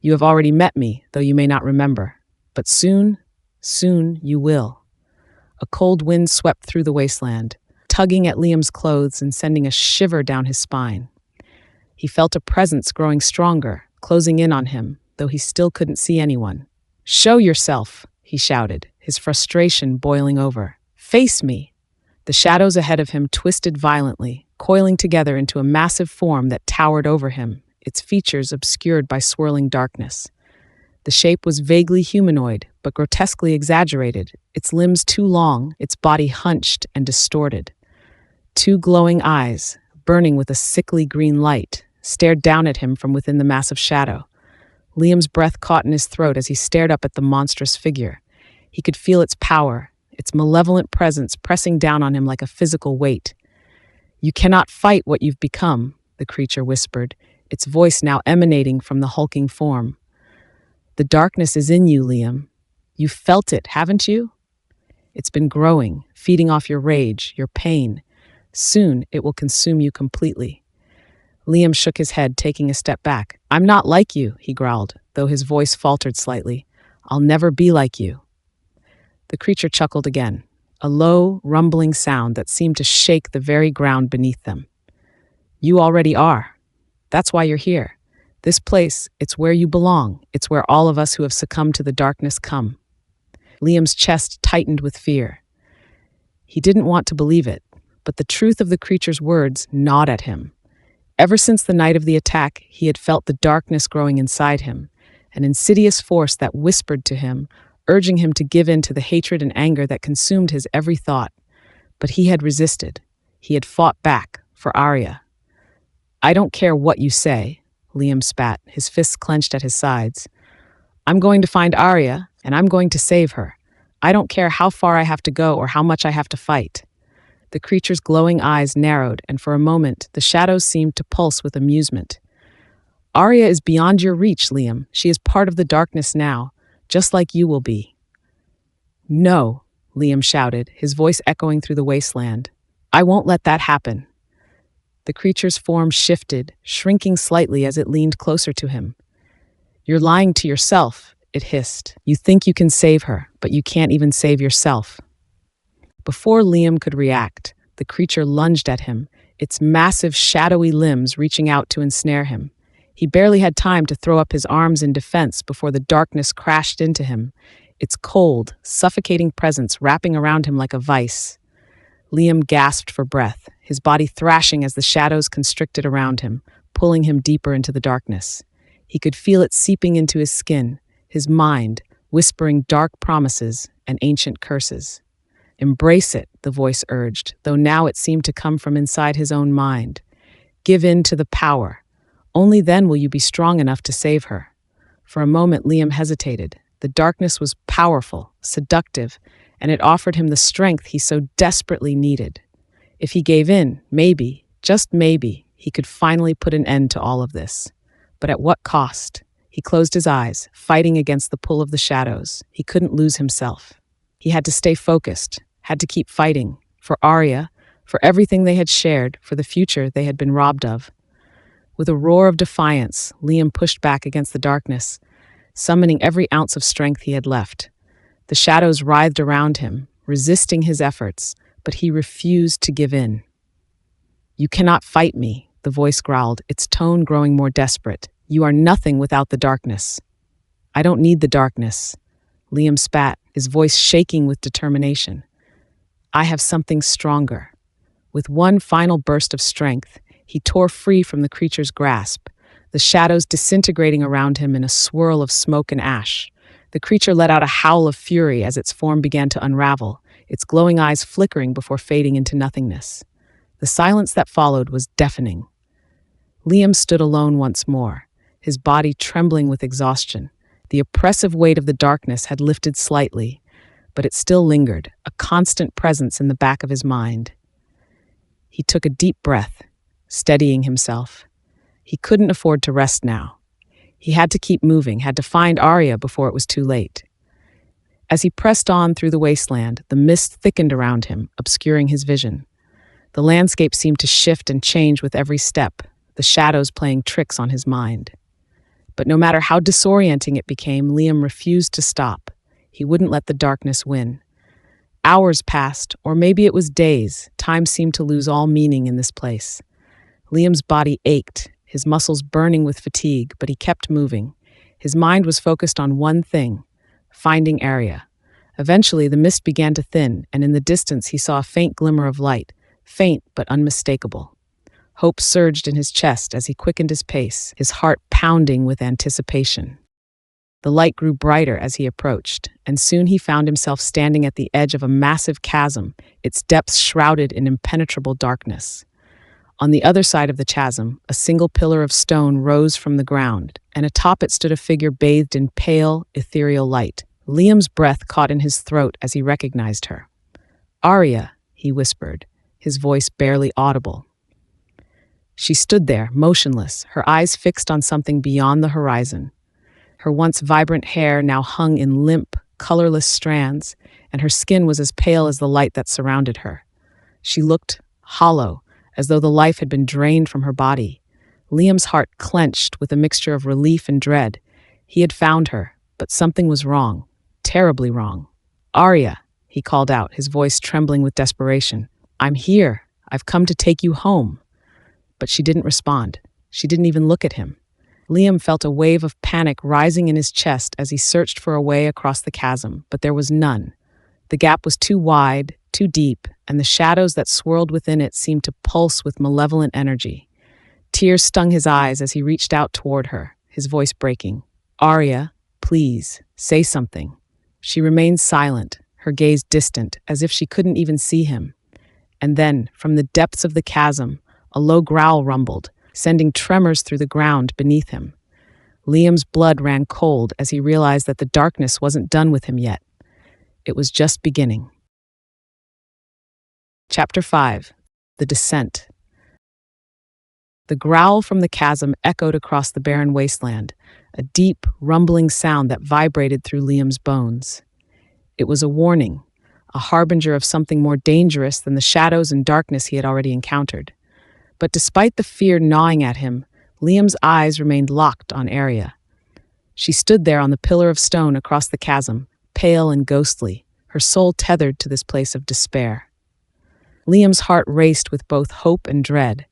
[SPEAKER 1] You have already met me, though you may not remember. But soon you will." A cold wind swept through the wasteland, tugging at Liam's clothes and sending a shiver down his spine. He felt a presence growing stronger, closing in on him, though he still couldn't see anyone. "Show yourself," he shouted, his frustration boiling over. "Face me." The shadows ahead of him twisted violently, coiling together into a massive form that towered over him, its features obscured by swirling darkness. The shape was vaguely humanoid, but grotesquely exaggerated, its limbs too long, its body hunched and distorted. Two glowing eyes, burning with a sickly green light, stared down at him from within the massive shadow. Liam's breath caught in his throat as he stared up at the monstrous figure. He could feel its power, its malevolent presence pressing down on him like a physical weight. "You cannot fight what you've become," the creature whispered, its voice now emanating from the hulking form. "The darkness is in you, Liam. You've felt it, haven't you? It's been growing, feeding off your rage, your pain. Soon it will consume you completely." Liam shook his head, taking a step back. "I'm not like you," he growled, though his voice faltered slightly. "I'll never be like you." The creature chuckled again, a low, rumbling sound that seemed to shake the very ground beneath them. "You already are. That's why you're here. This place, it's where you belong. It's where all of us who have succumbed to the darkness come." Liam's chest tightened with fear. He didn't want to believe it, but the truth of the creature's words gnawed at him. Ever since the night of the attack, he had felt the darkness growing inside him, an insidious force that whispered to him, urging him to give in to the hatred and anger that consumed his every thought. But he had resisted. He had fought back for Aria. "I don't care what you say," Liam spat, his fists clenched at his sides. "I'm going to find Aria, and I'm going to save her. I don't care how far I have to go or how much I have to fight." The creature's glowing eyes narrowed, and for a moment, the shadows seemed to pulse with amusement. "Aria is beyond your reach, Liam. She is part of the darkness now, just like you will be." "No," Liam shouted, his voice echoing through the wasteland. "I won't let that happen." The creature's form shifted, shrinking slightly as it leaned closer to him. "You're lying to yourself," it hissed. "You think you can save her, but you can't even save yourself." Before Liam could react, the creature lunged at him, its massive, shadowy limbs reaching out to ensnare him. He barely had time to throw up his arms in defense before the darkness crashed into him, its cold, suffocating presence wrapping around him like a vice. Liam gasped for breath, his body thrashing as the shadows constricted around him, pulling him deeper into the darkness. He could feel it seeping into his skin, his mind, whispering dark promises and ancient curses. "Embrace it," the voice urged, though now it seemed to come from inside his own mind. "Give in to the power. Only then will you be strong enough to save her." For a moment, Liam hesitated. The darkness was powerful, seductive, and it offered him the strength he so desperately needed. If he gave in, maybe, just maybe, he could finally put an end to all of this. But at what cost? He closed his eyes, fighting against the pull of the shadows. He couldn't lose himself. He had to stay focused, had to keep fighting, for Aria, for everything they had shared, for the future they had been robbed of. With a roar of defiance, Liam pushed back against the darkness, summoning every ounce of strength he had left. The shadows writhed around him, resisting his efforts, but he refused to give in. "You cannot fight me," the voice growled, its tone growing more desperate. "You are nothing without the darkness." "I don't need the darkness," Liam spat, his voice shaking with determination. "I have something stronger." With one final burst of strength, he tore free from the creature's grasp, the shadows disintegrating around him in a swirl of smoke and ash. The creature let out a howl of fury as its form began to unravel, its glowing eyes flickering before fading into nothingness. The silence that followed was deafening. Liam stood alone once more, his body trembling with exhaustion. The oppressive weight of the darkness had lifted slightly, but it still lingered, a constant presence in the back of his mind. He took a deep breath, steadying himself. He couldn't afford to rest now. He had to keep moving, had to find Aria before it was too late. As he pressed on through the wasteland, the mist thickened around him, obscuring his vision. The landscape seemed to shift and change with every step, the shadows playing tricks on his mind. But no matter how disorienting it became, Liam refused to stop. He wouldn't let the darkness win. Hours passed, or maybe it was days. Time seemed to lose all meaning in this place. Liam's body ached, his muscles burning with fatigue, but he kept moving. His mind was focused on one thing: finding Aria. Eventually, the mist began to thin, and in the distance he saw a faint glimmer of light, faint but unmistakable. Hope surged in his chest as he quickened his pace, his heart pounding with anticipation. The light grew brighter as he approached, and soon he found himself standing at the edge of a massive chasm, its depths shrouded in impenetrable darkness. On the other side of the chasm, a single pillar of stone rose from the ground, and atop it stood a figure bathed in pale, ethereal light. Liam's breath caught in his throat as he recognized her. "Aria," he whispered, his voice barely audible. She stood there, motionless, her eyes fixed on something beyond the horizon. Her once vibrant hair now hung in limp, colorless strands, and her skin was as pale as the light that surrounded her. She looked hollow, as though the life had been drained from her body. Liam's heart clenched with a mixture of relief and dread. He had found her, but something was wrong, terribly wrong. "Aria," he called out, his voice trembling with desperation. "I'm here. I've come to take you home." But she didn't respond. She didn't even look at him. Liam felt a wave of panic rising in his chest as he searched for a way across the chasm, but there was none. The gap was too wide, too deep, and the shadows that swirled within it seemed to pulse with malevolent energy. Tears stung his eyes as he reached out toward her, his voice breaking. "Aria, please, say something." She remained silent, her gaze distant, as if she couldn't even see him. And then, from the depths of the chasm, a low growl rumbled, sending tremors through the ground beneath him. Liam's blood ran cold as he realized that the darkness wasn't done with him yet. It was just beginning. Chapter 5. The Descent. The growl from the chasm echoed across the barren wasteland, a deep, rumbling sound that vibrated through Liam's bones. It was a warning, a harbinger of something more dangerous than the shadows and darkness he had already encountered. But despite the fear gnawing at him, Liam's eyes remained locked on Aria. She stood there on the pillar of stone across the chasm, pale and ghostly, her soul tethered to this place of despair. Liam's heart raced with both hope and dread.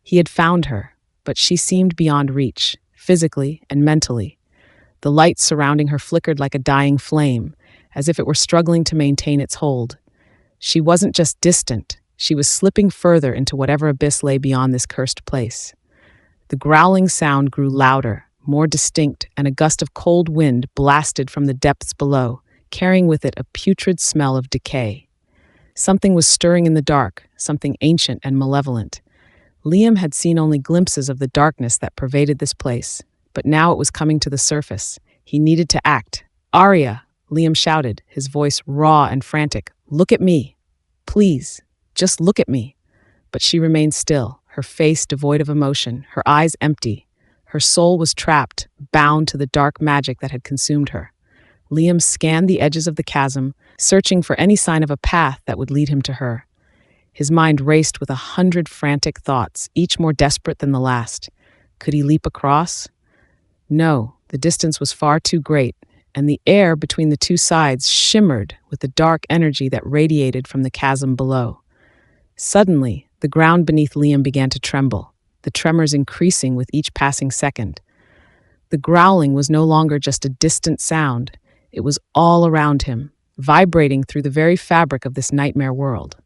[SPEAKER 1] He had found her, but she seemed beyond reach, physically and mentally. The light surrounding her flickered like a dying flame, as if it were struggling to maintain its hold. She wasn't just distant, she was slipping further into whatever abyss lay beyond this cursed place. The growling sound grew louder, more distinct, and a gust of cold wind blasted from the depths below, carrying with it a putrid smell of decay. Something was stirring in the dark, something ancient and malevolent. Liam had seen only glimpses of the darkness that pervaded this place, but now it was coming to the surface. He needed to act. "Aria!" Liam shouted, his voice raw and frantic. "Look at me. Please, just look at me." But she remained still, her face devoid of emotion, her eyes empty. Her soul was trapped, bound to the dark magic that had consumed her. Liam scanned the edges of the chasm, searching for any sign of a path that would lead him to her. His mind raced with 100 frantic thoughts, each more desperate than the last. Could he leap across? No, the distance was far too great, and the air between the two sides shimmered with the dark energy that radiated from the chasm below. Suddenly, the ground beneath Liam began to tremble, the tremors increasing with each passing second. The growling was no longer just a distant sound, it was all around him, vibrating through the very fabric of this nightmare world.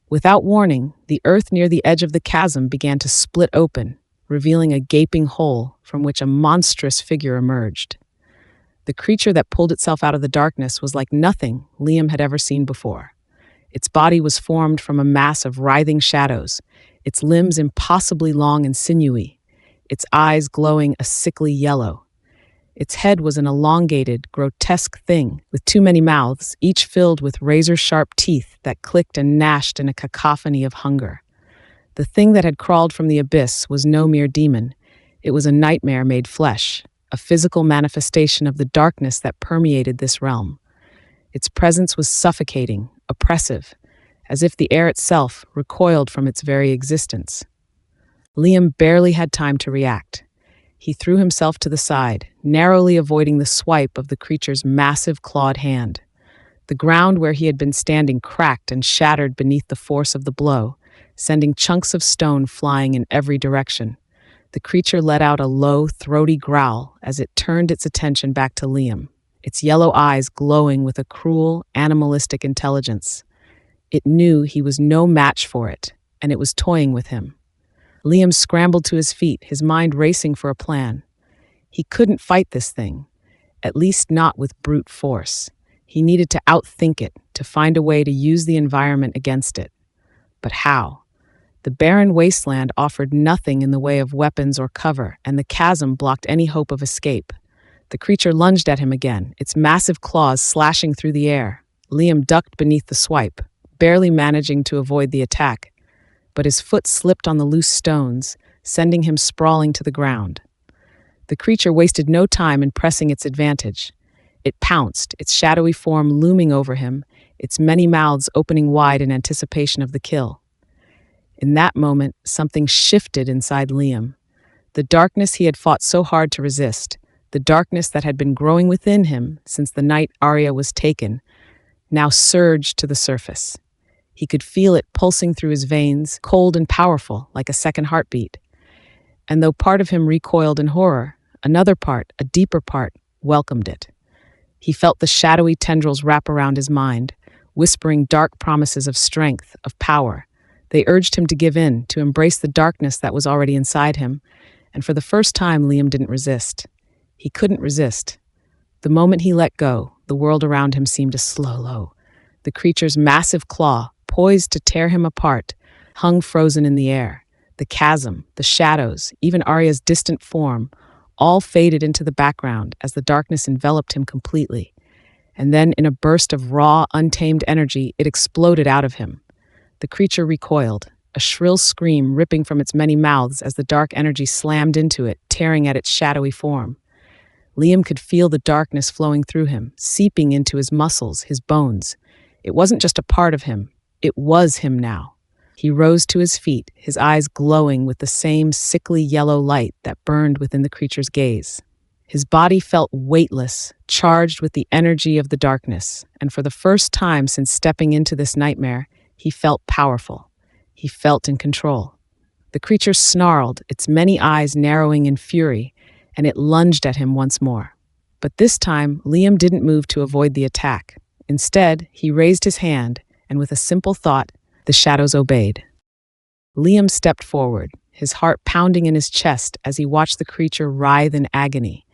[SPEAKER 1] Without warning, the earth near the edge of the chasm began to split open, revealing a gaping hole from which a monstrous figure emerged. The creature that pulled itself out of the darkness was like nothing Liam had ever seen before. Its body was formed from a mass of writhing shadows, its limbs impossibly long and sinewy, its eyes glowing a sickly yellow. Its head was an elongated, grotesque thing with too many mouths, each filled with razor-sharp teeth that clicked and gnashed in a cacophony of hunger. The thing that had crawled from the abyss was no mere demon. It was a nightmare made flesh, a physical manifestation of the darkness that permeated this realm. Its presence was suffocating, oppressive, as if the air itself recoiled from its very existence. Liam barely had time to react. He threw himself to the side, narrowly avoiding the swipe of the creature's massive clawed hand. The ground where he had been standing cracked and shattered beneath the force of the blow, sending chunks of stone flying in every direction. The creature let out a low, throaty growl as it turned its attention back to Liam, its yellow eyes glowing with a cruel, animalistic intelligence. It knew he was no match for it, and it was toying with him. Liam scrambled to his feet, his mind racing for a plan. He couldn't fight this thing, at least not with brute force. He needed to outthink it, to find a way to use the environment against it. But how? The barren wasteland offered nothing in the way of weapons or cover, and the chasm blocked any hope of escape. The creature lunged at him again, its massive claws slashing through the air. Liam ducked beneath the swipe, barely managing to avoid the attack, but his foot slipped on the loose stones, sending him sprawling to the ground. The creature wasted no time in pressing its advantage. It pounced, its shadowy form looming over him, its many mouths opening wide in anticipation of the kill. In that moment, something shifted inside Liam. The darkness he had fought so hard to resist, the darkness that had been growing within him since the night Aria was taken, now surged to the surface. He could feel it pulsing through his veins, cold and powerful, like a second heartbeat. And though part of him recoiled in horror, another part, a deeper part, welcomed it. He felt the shadowy tendrils wrap around his mind, whispering dark promises of strength, of power. They urged him to give in, to embrace the darkness that was already inside him, and for the first time Liam didn't resist. He couldn't resist. The moment he let go, the world around him seemed to slow low. The creature's massive claw, poised to tear him apart, hung frozen in the air. The chasm, the shadows, even Aria's distant form, all faded into the background as the darkness enveloped him completely. And then, in a burst of raw, untamed energy, it exploded out of him. The creature recoiled, a shrill scream ripping from its many mouths as the dark energy slammed into it, tearing at its shadowy form. Liam could feel the darkness flowing through him, seeping into his muscles, his bones. It wasn't just a part of him. It was him now. He rose to his feet, his eyes glowing with the same sickly yellow light that burned within the creature's gaze. His body felt weightless, charged with the energy of the darkness, and for the first time since stepping into this nightmare, he felt powerful. He felt in control. The creature snarled, its many eyes narrowing in fury, and it lunged at him once more. But this time, Liam didn't move to avoid the attack. Instead, he raised his hand, and with a simple thought, the shadows obeyed. Liam stepped forward, his heart pounding in his chest as he watched the creature writhe in agony.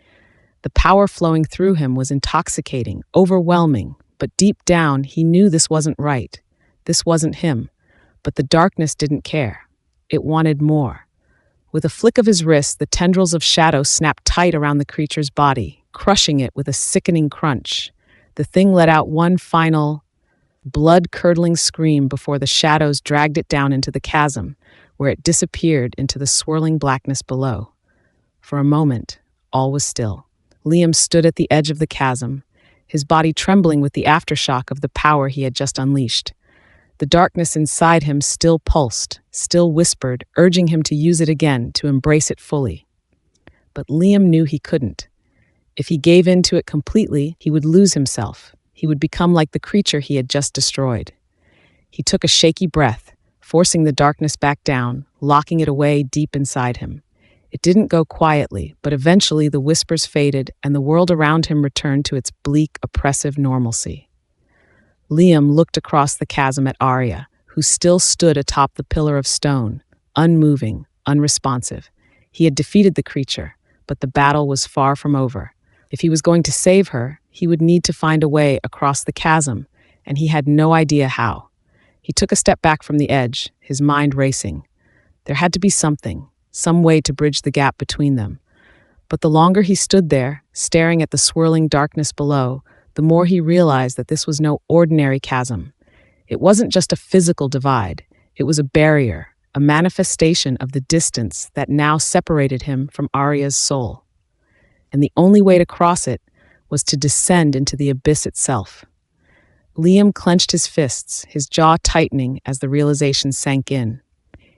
[SPEAKER 1] The power flowing through him was intoxicating, overwhelming, but deep down he knew this wasn't right. This wasn't him. But the darkness didn't care. It wanted more. With a flick of his wrist, the tendrils of shadow snapped tight around the creature's body, crushing it with a sickening crunch. The thing let out one final, blood-curdling scream before the shadows dragged it down into the chasm, where it disappeared into the swirling blackness below. For a moment, all was still. Liam stood at the edge of the chasm, his body trembling with the aftershock of the power he had just unleashed. The darkness inside him still pulsed, still whispered, urging him to use it again, to embrace it fully. But Liam knew he couldn't. If he gave in to it completely, he would lose himself. He would become like the creature he had just destroyed. He took a shaky breath, forcing the darkness back down, locking it away deep inside him. It didn't go quietly, but eventually the whispers faded and the world around him returned to its bleak, oppressive normalcy. Liam looked across the chasm at Aria, who still stood atop the pillar of stone, unmoving, unresponsive. He had defeated the creature, but the battle was far from over. If he was going to save her, he would need to find a way across the chasm, and he had no idea how. He took a step back from the edge, his mind racing. There had to be something, some way to bridge the gap between them. But the longer he stood there, staring at the swirling darkness below, the more he realized that this was no ordinary chasm. It wasn't just a physical divide. It was a barrier, a manifestation of the distance that now separated him from Aria's soul. And the only way to cross it was to descend into the abyss itself. Liam clenched his fists, his jaw tightening as the realization sank in.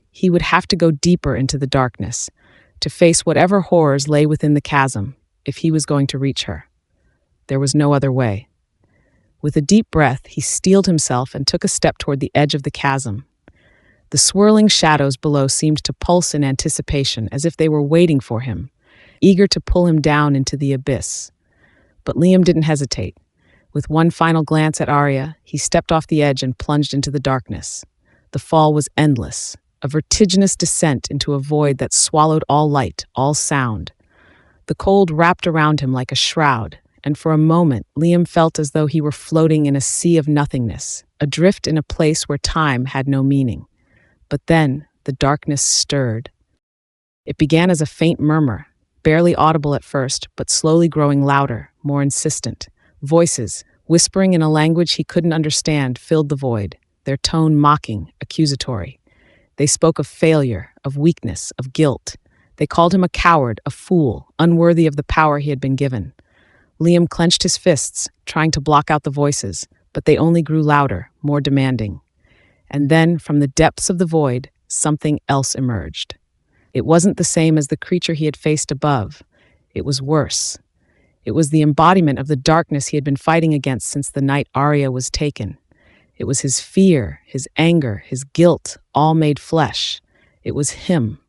[SPEAKER 1] He would have to go deeper into the darkness, to face whatever horrors lay within the chasm, if he was going to reach her. There was no other way. With a deep breath, he steeled himself and took a step toward the edge of the chasm. The swirling shadows below seemed to pulse in anticipation, as if they were waiting for him, eager to pull him down into the abyss. But Liam didn't hesitate. With one final glance at Aria, he stepped off the edge and plunged into the darkness. The fall was endless, a vertiginous descent into a void that swallowed all light, all sound. The cold wrapped around him like a shroud, and for a moment, Liam felt as though he were floating in a sea of nothingness, adrift in a place where time had no meaning. But then, the darkness stirred. It began as a faint murmur, barely audible at first, but slowly growing louder, more insistent. Voices, whispering in a language he couldn't understand, filled the void, their tone mocking, accusatory. They spoke of failure, of weakness, of guilt. They called him a coward, a fool, unworthy of the power he had been given. Liam clenched his fists, trying to block out the voices, but they only grew louder, more demanding. And then, from the depths of the void, something else emerged. It wasn't the same as the creature he had faced above. It was worse. It was the embodiment of the darkness he had been fighting against since the night Aria was taken. It was his fear, his anger, his guilt, all made flesh. It was him.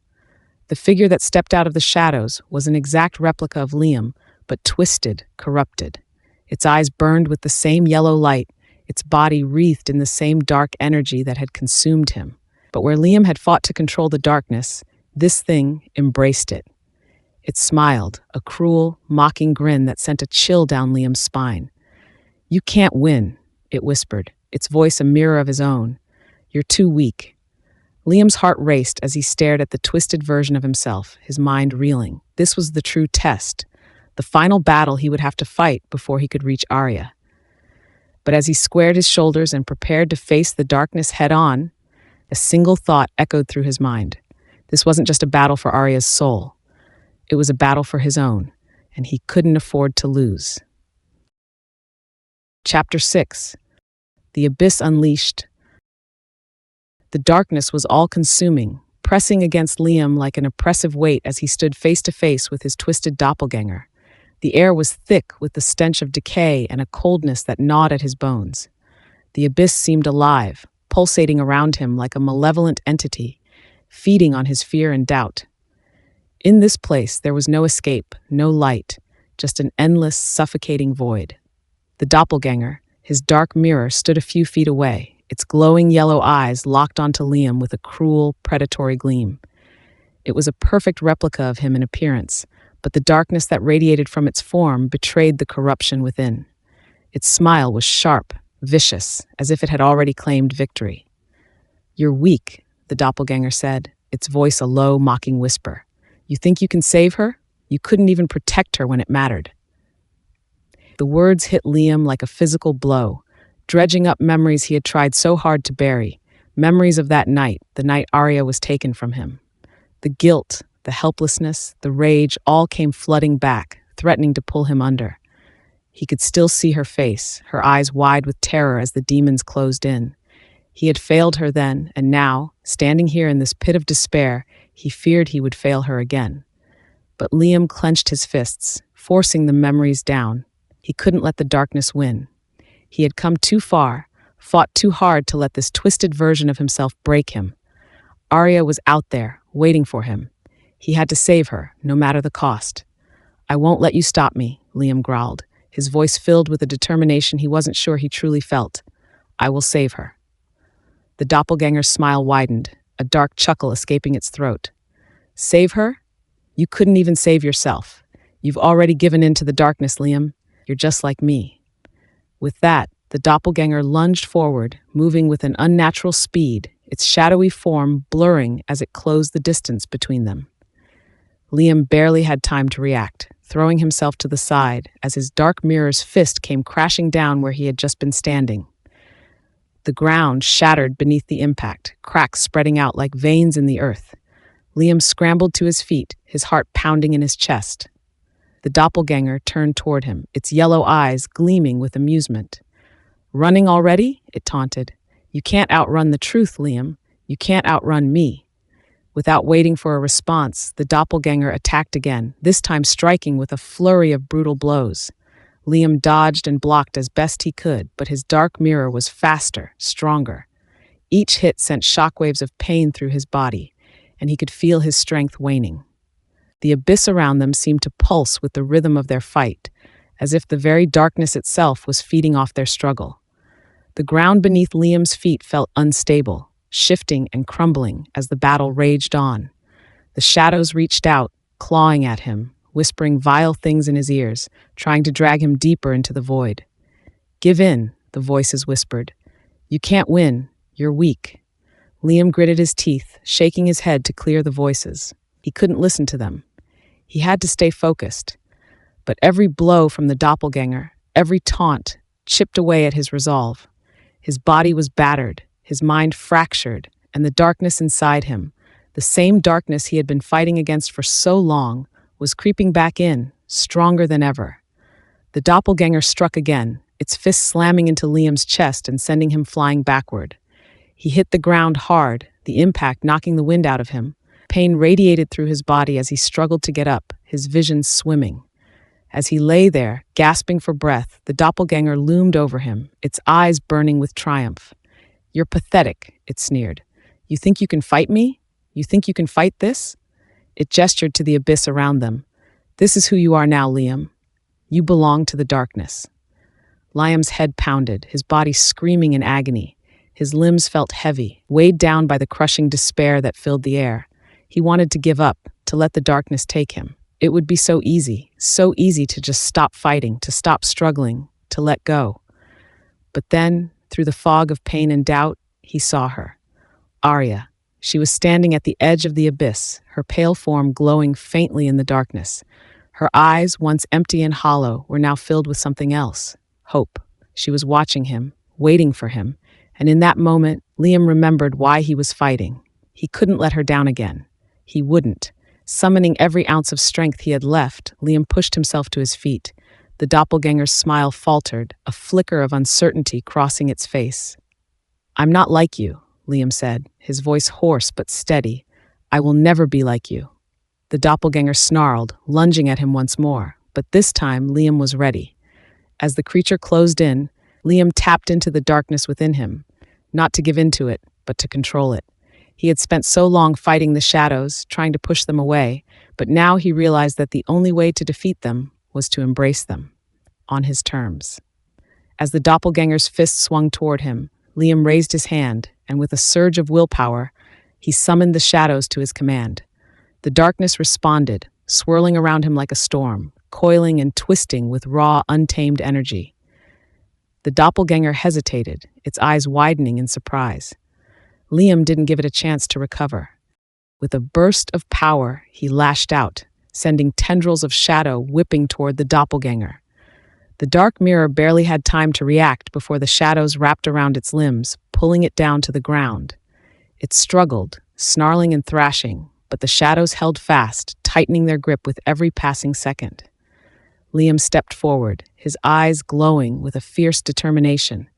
[SPEAKER 1] The figure that stepped out of the shadows was an exact replica of Liam, but twisted, corrupted. Its eyes burned with the same yellow light, its body wreathed in the same dark energy that had consumed him. But where Liam had fought to control the darkness, this thing embraced it. It smiled, a cruel, mocking grin that sent a chill down Liam's spine. "You can't win," it whispered, its voice a mirror of his own. "You're too weak." Liam's heart raced as he stared at the twisted version of himself, his mind reeling. This was the true test, the final battle he would have to fight before he could reach Aria. But as he squared his shoulders and prepared to face the darkness head-on, a single thought echoed through his mind. This wasn't just a battle for Aria's soul. It was a battle for his own, and he couldn't afford to lose. Chapter 6. The Abyss Unleashed. The darkness was all-consuming, pressing against Liam like an oppressive weight as he stood face to face with his twisted doppelganger. The air was thick with the stench of decay and a coldness that gnawed at his bones. The abyss seemed alive, pulsating around him like a malevolent entity, feeding on his fear and doubt. In this place, there was no escape, no light, just an endless, suffocating void. The doppelganger, his dark mirror, stood a few feet away, its glowing yellow eyes locked onto Liam with a cruel, predatory gleam. It was a perfect replica of him in appearance, but the darkness that radiated from its form betrayed the corruption within. Its smile was sharp, vicious, as if it had already claimed victory. "You're weak," the doppelganger said, its voice a low, mocking whisper. "You think you can save her? You couldn't even protect her when it mattered." The words hit Liam like a physical blow, dredging up memories he had tried so hard to bury, memories of that night, the night Aria was taken from him. The guilt, the helplessness, the rage all came flooding back, threatening to pull him under. He could still see her face, her eyes wide with terror as the demons closed in. He had failed her then, and now, standing here in this pit of despair, he feared he would fail her again. But Liam clenched his fists, forcing the memories down. He couldn't let the darkness win. He had come too far, fought too hard to let this twisted version of himself break him. Aria was out there, waiting for him. He had to save her, no matter the cost. "I won't let you stop me," Liam growled, his voice filled with a determination he wasn't sure he truly felt. "I will save her." The doppelganger's smile widened, a dark chuckle escaping its throat. "Save her? You couldn't even save yourself. You've already given in to the darkness, Liam. You're just like me." With that, the doppelganger lunged forward, moving with an unnatural speed, its shadowy form blurring as it closed the distance between them. Liam barely had time to react, throwing himself to the side as his dark mirror's fist came crashing down where he had just been standing. The ground shattered beneath the impact, cracks spreading out like veins in the earth. Liam scrambled to his feet, his heart pounding in his chest. The doppelganger turned toward him, its yellow eyes gleaming with amusement. "Running already?" it taunted. "You can't outrun the truth, Liam. You can't outrun me." Without waiting for a response, the doppelganger attacked again, this time striking with a flurry of brutal blows. Liam dodged and blocked as best he could, but his dark mirror was faster, stronger. Each hit sent shockwaves of pain through his body, and he could feel his strength waning. The abyss around them seemed to pulse with the rhythm of their fight, as if the very darkness itself was feeding off their struggle. The ground beneath Liam's feet felt unstable, shifting and crumbling as the battle raged on. The shadows reached out, clawing at him, whispering vile things in his ears, trying to drag him deeper into the void. "Give in," the voices whispered. "You can't win. You're weak." Liam gritted his teeth, shaking his head to clear the voices. He couldn't listen to them. He had to stay focused. But every blow from the doppelganger, every taunt, chipped away at his resolve. His body was battered, his mind fractured, and the darkness inside him, the same darkness he had been fighting against for so long, was creeping back in, stronger than ever. The doppelganger struck again, its fist slamming into Liam's chest and sending him flying backward. He hit the ground hard, the impact knocking the wind out of him. Pain radiated through his body as he struggled to get up, his vision swimming. As he lay there, gasping for breath, the doppelganger loomed over him, its eyes burning with triumph. "You're pathetic," it sneered. "You think you can fight me? You think you can fight this?" It gestured to the abyss around them. "This is who you are now, Liam. You belong to the darkness." Liam's head pounded, his body screaming in agony. His limbs felt heavy, weighed down by the crushing despair that filled the air. He wanted to give up, to let the darkness take him. It would be so easy to just stop fighting, to stop struggling, to let go. But then, through the fog of pain and doubt, he saw her. Aria. She was standing at the edge of the abyss, her pale form glowing faintly in the darkness. Her eyes, once empty and hollow, were now filled with something else. Hope. She was watching him, waiting for him, and in that moment, Liam remembered why he was fighting. He couldn't let her down again. He wouldn't. Summoning every ounce of strength he had left, Liam pushed himself to his feet. The doppelganger's smile faltered, a flicker of uncertainty crossing its face. "I'm not like you," Liam said, his voice hoarse but steady. "I will never be like you." The doppelganger snarled, lunging at him once more, but this time Liam was ready. As the creature closed in, Liam tapped into the darkness within him, not to give in to it, but to control it. He had spent so long fighting the shadows, trying to push them away, but now he realized that the only way to defeat them was to embrace them, on his terms. As the doppelganger's fist swung toward him, Liam raised his hand, and with a surge of willpower, he summoned the shadows to his command. The darkness responded, swirling around him like a storm, coiling and twisting with raw, untamed energy. The doppelganger hesitated, its eyes widening in surprise. Liam didn't give it a chance to recover. With a burst of power, he lashed out, sending tendrils of shadow whipping toward the doppelganger. The dark mirror barely had time to react before the shadows wrapped around its limbs, pulling it down to the ground. It struggled, snarling and thrashing, but the shadows held fast, tightening their grip with every passing second. Liam stepped forward, his eyes glowing with a fierce determination.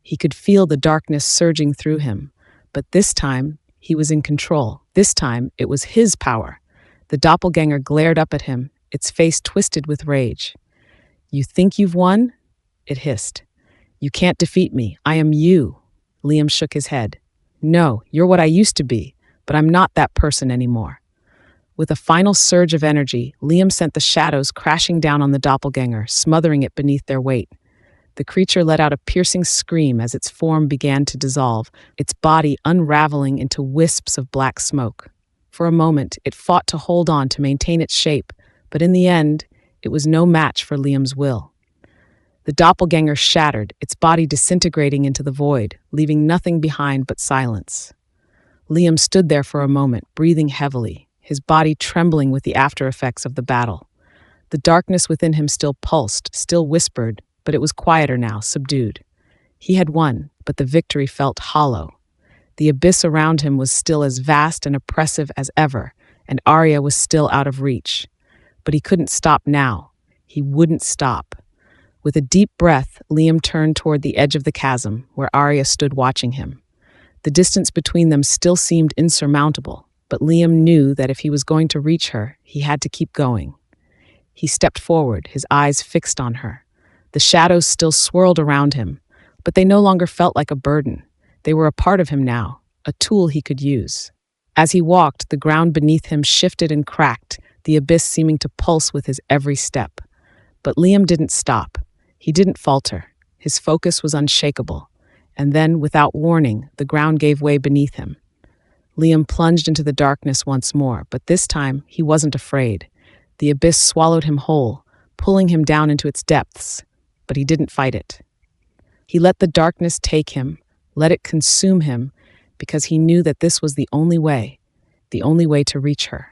[SPEAKER 1] He could feel the darkness surging through him, but this time he was in control. This time it was his power. The doppelganger glared up at him, its face twisted with rage. "You think you've won?" it hissed. "You can't defeat me. I am you." Liam shook his head. "No, you're what I used to be, but I'm not that person anymore." With a final surge of energy, Liam sent the shadows crashing down on the doppelganger, smothering it beneath their weight. The creature let out a piercing scream as its form began to dissolve, its body unraveling into wisps of black smoke. For a moment, it fought to hold on to maintain its shape, but in the end, it was no match for Liam's will. The doppelganger shattered, its body disintegrating into the void, leaving nothing behind but silence. Liam stood there for a moment, breathing heavily, his body trembling with the after-effects of the battle. The darkness within him still pulsed, still whispered, but it was quieter now, subdued. He had won, but the victory felt hollow. The abyss around him was still as vast and oppressive as ever, and Aria was still out of reach. But he couldn't stop now. He wouldn't stop. With a deep breath, Liam turned toward the edge of the chasm, where Aria stood watching him. The distance between them still seemed insurmountable, but Liam knew that if he was going to reach her, he had to keep going. He stepped forward, his eyes fixed on her. The shadows still swirled around him, but they no longer felt like a burden. They were a part of him now, a tool he could use. As he walked, the ground beneath him shifted and cracked, the abyss seeming to pulse with his every step. But Liam didn't stop. He didn't falter. His focus was unshakable. And then, without warning, the ground gave way beneath him. Liam plunged into the darkness once more, but this time he wasn't afraid. The abyss swallowed him whole, pulling him down into its depths, but he didn't fight it. He let the darkness take him, let it consume him, because he knew that this was the only way to reach her.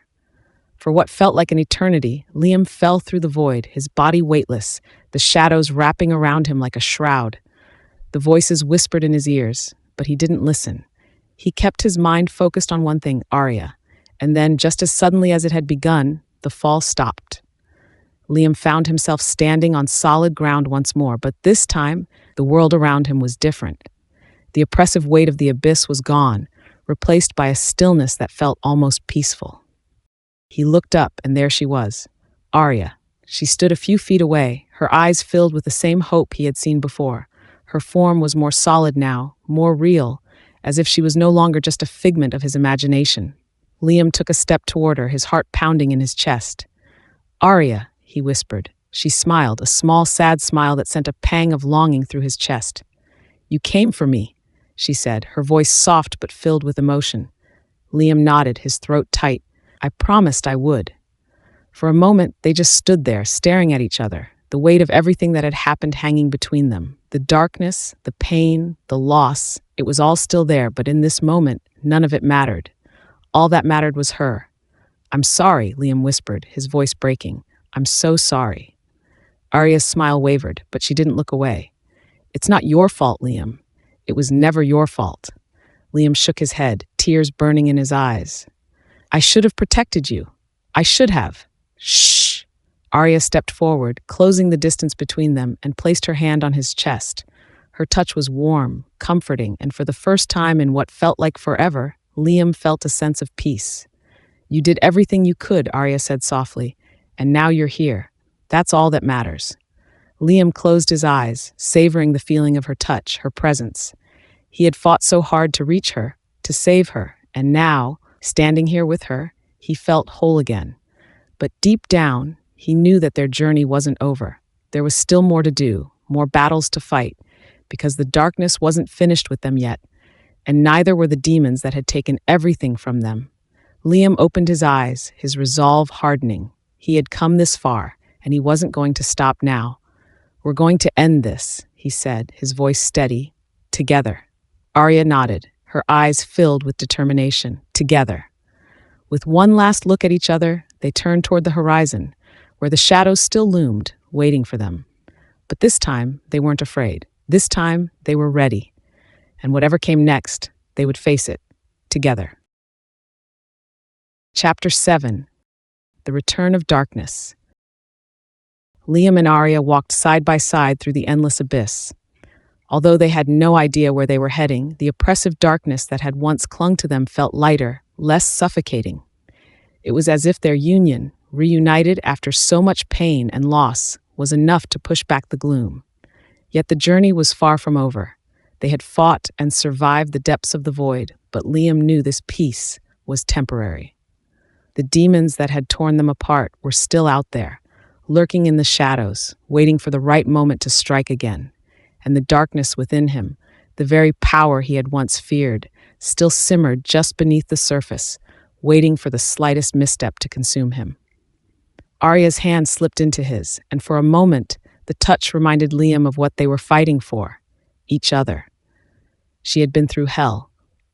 [SPEAKER 1] For what felt like an eternity, Liam fell through the void, his body weightless, the shadows wrapping around him like a shroud. The voices whispered in his ears, but he didn't listen. He kept his mind focused on one thing, Aria, and then, just as suddenly as it had begun, the fall stopped. Liam found himself standing on solid ground once more, but this time, the world around him was different. The oppressive weight of the abyss was gone, replaced by a stillness that felt almost peaceful. He looked up, and there she was, Aria. She stood a few feet away, her eyes filled with the same hope he had seen before. Her form was more solid now, more real, as if she was no longer just a figment of his imagination. Liam took a step toward her, his heart pounding in his chest. "Aria," he whispered. She smiled, a small, sad smile that sent a pang of longing through his chest. "You came for me," she said, her voice soft but filled with emotion. Liam nodded, his throat tight. "I promised I would." For a moment, they just stood there, staring at each other, the weight of everything that had happened hanging between them. The darkness, the pain, the loss, it was all still there, but in this moment, none of it mattered. All that mattered was her. "I'm sorry," Liam whispered, his voice breaking. "I'm so sorry." Aria's smile wavered, but she didn't look away. "It's not your fault, Liam. It was never your fault." Liam shook his head, tears burning in his eyes. "I should have protected you. I should have." "Shh!" Aria stepped forward, closing the distance between them, and placed her hand on his chest. Her touch was warm, comforting, and for the first time in what felt like forever, Liam felt a sense of peace. "You did everything you could," Aria said softly, "and now you're here. That's all that matters." Liam closed his eyes, savoring the feeling of her touch, her presence. He had fought so hard to reach her, to save her, and now, standing here with her, he felt whole again. But deep down, he knew that their journey wasn't over. There was still more to do, more battles to fight, because the darkness wasn't finished with them yet, and neither were the demons that had taken everything from them. Liam opened his eyes, his resolve hardening. He had come this far, and he wasn't going to stop now. "We're going to end this," he said, his voice steady. "Together." Aria nodded, her eyes filled with determination. Together. With one last look at each other, they turned toward the horizon, where the shadows still loomed, waiting for them. But this time, they weren't afraid. This time, they were ready. And whatever came next, they would face it, together. Chapter 7. The Return of Darkness. Liam and Aria walked side by side through the endless abyss. Although they had no idea where they were heading, the oppressive darkness that had once clung to them felt lighter, less suffocating. It was as if their union, reunited after so much pain and loss, was enough to push back the gloom. Yet the journey was far from over. They had fought and survived the depths of the void, but Liam knew this peace was temporary. The demons that had torn them apart were still out there, lurking in the shadows, waiting for the right moment to strike again. And the darkness within him, the very power he had once feared, still simmered just beneath the surface, waiting for the slightest misstep to consume him. Aria's hand slipped into his, and for a moment, the touch reminded Liam of what they were fighting for, each other. She had been through hell,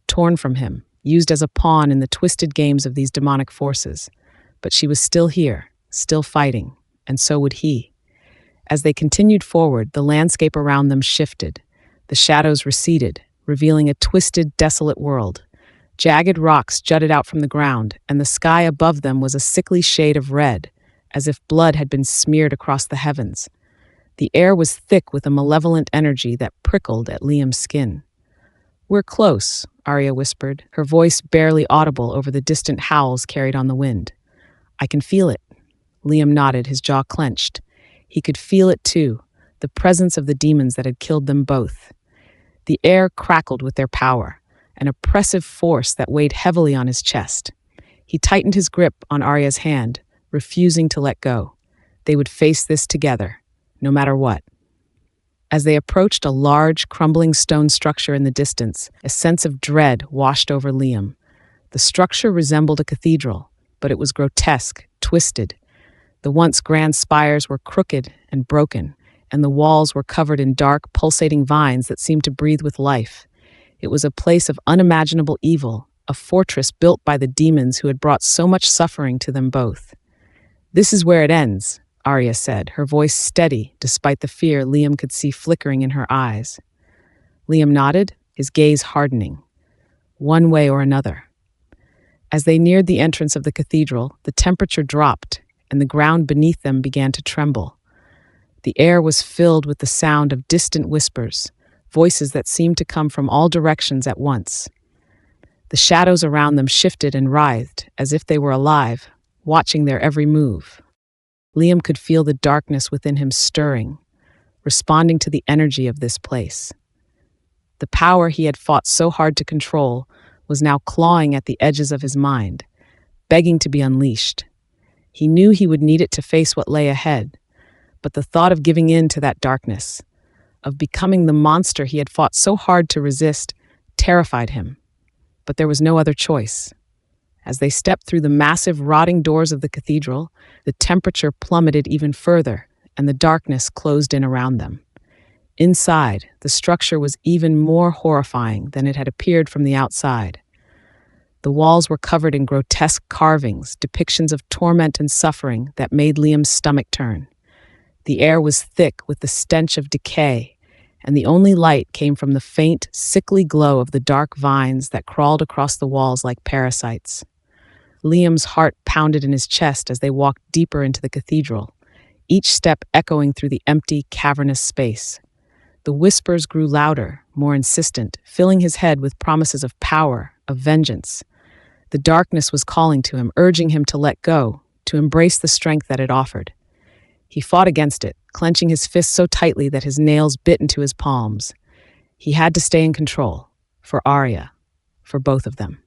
[SPEAKER 1] torn from him, used as a pawn in the twisted games of these demonic forces. But she was still here, still fighting, and so would he. As they continued forward, the landscape around them shifted. The shadows receded, revealing a twisted, desolate world. Jagged rocks jutted out from the ground, and the sky above them was a sickly shade of red, as if blood had been smeared across the heavens. The air was thick with a malevolent energy that prickled at Liam's skin. "We're close," Aria whispered, her voice barely audible over the distant howls carried on the wind. "I can feel it." Liam nodded, his jaw clenched. He could feel it too, the presence of the demons that had killed them both. The air crackled with their power, an oppressive force that weighed heavily on his chest. He tightened his grip on Aria's hand, refusing to let go. They would face this together, no matter what. As they approached a large, crumbling stone structure in the distance, a sense of dread washed over Liam. The structure resembled a cathedral, but it was grotesque, twisted. The once grand spires were crooked and broken, and the walls were covered in dark, pulsating vines that seemed to breathe with life. It was a place of unimaginable evil, a fortress built by the demons who had brought so much suffering to them both. "This is where it ends," Aria said, her voice steady despite the fear Liam could see flickering in her eyes. Liam nodded, his gaze hardening. One way or another. As they neared the entrance of the cathedral, the temperature dropped, and the ground beneath them began to tremble. The air was filled with the sound of distant whispers, voices that seemed to come from all directions at once. The shadows around them shifted and writhed, as if they were alive, watching their every move. Liam could feel the darkness within him stirring, responding to the energy of this place. The power he had fought so hard to control was now clawing at the edges of his mind, begging to be unleashed. He knew he would need it to face what lay ahead, but the thought of giving in to that darkness, of becoming the monster he had fought so hard to resist, terrified him. But there was no other choice. As they stepped through the massive, rotting doors of the cathedral, the temperature plummeted even further, and the darkness closed in around them. Inside, the structure was even more horrifying than it had appeared from the outside. The walls were covered in grotesque carvings, depictions of torment and suffering that made Liam's stomach turn. The air was thick with the stench of decay, and the only light came from the faint, sickly glow of the dark vines that crawled across the walls like parasites. Liam's heart pounded in his chest as they walked deeper into the cathedral, each step echoing through the empty, cavernous space. The whispers grew louder, more insistent, filling his head with promises of power, of vengeance. The darkness was calling to him, urging him to let go, to embrace the strength that it offered. He fought against it, clenching his fists so tightly that his nails bit into his palms. He had to stay in control, for Aria, for both of them.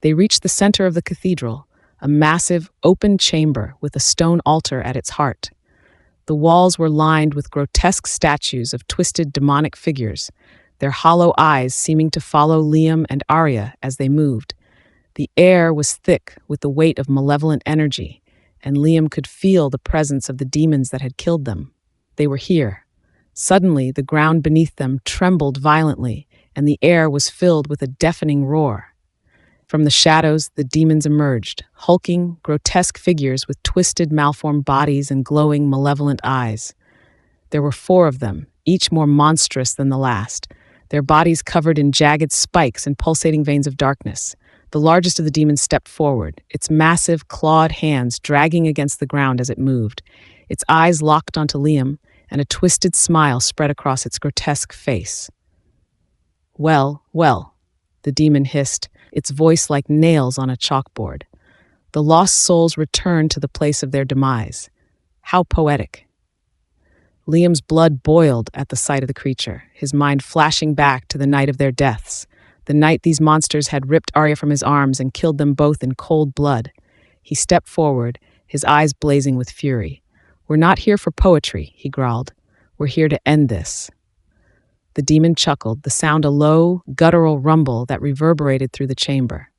[SPEAKER 1] They reached the center of the cathedral, a massive, open chamber with a stone altar at its heart. The walls were lined with grotesque statues of twisted demonic figures, their hollow eyes seeming to follow Liam and Aria as they moved. The air was thick with the weight of malevolent energy, and Liam could feel the presence of the demons that had killed them. They were here. Suddenly, the ground beneath them trembled violently, and the air was filled with a deafening roar. From the shadows, the demons emerged, hulking, grotesque figures with twisted, malformed bodies and glowing, malevolent eyes. There were 4 of them, each more monstrous than the last, their bodies covered in jagged spikes and pulsating veins of darkness. The largest of the demons stepped forward, its massive, clawed hands dragging against the ground as it moved. Its eyes locked onto Liam, and a twisted smile spread across its grotesque face. "Well, well," the demon hissed, its voice like nails on a chalkboard. "The lost souls returned to the place of their demise. How poetic." Liam's blood boiled at the sight of the creature, his mind flashing back to the night of their deaths, the night these monsters had ripped Aria from his arms and killed them both in cold blood. He stepped forward, his eyes blazing with fury. "We're not here for poetry," he growled. "We're here to end this." The demon chuckled, the sound a low, guttural rumble that reverberated through the chamber.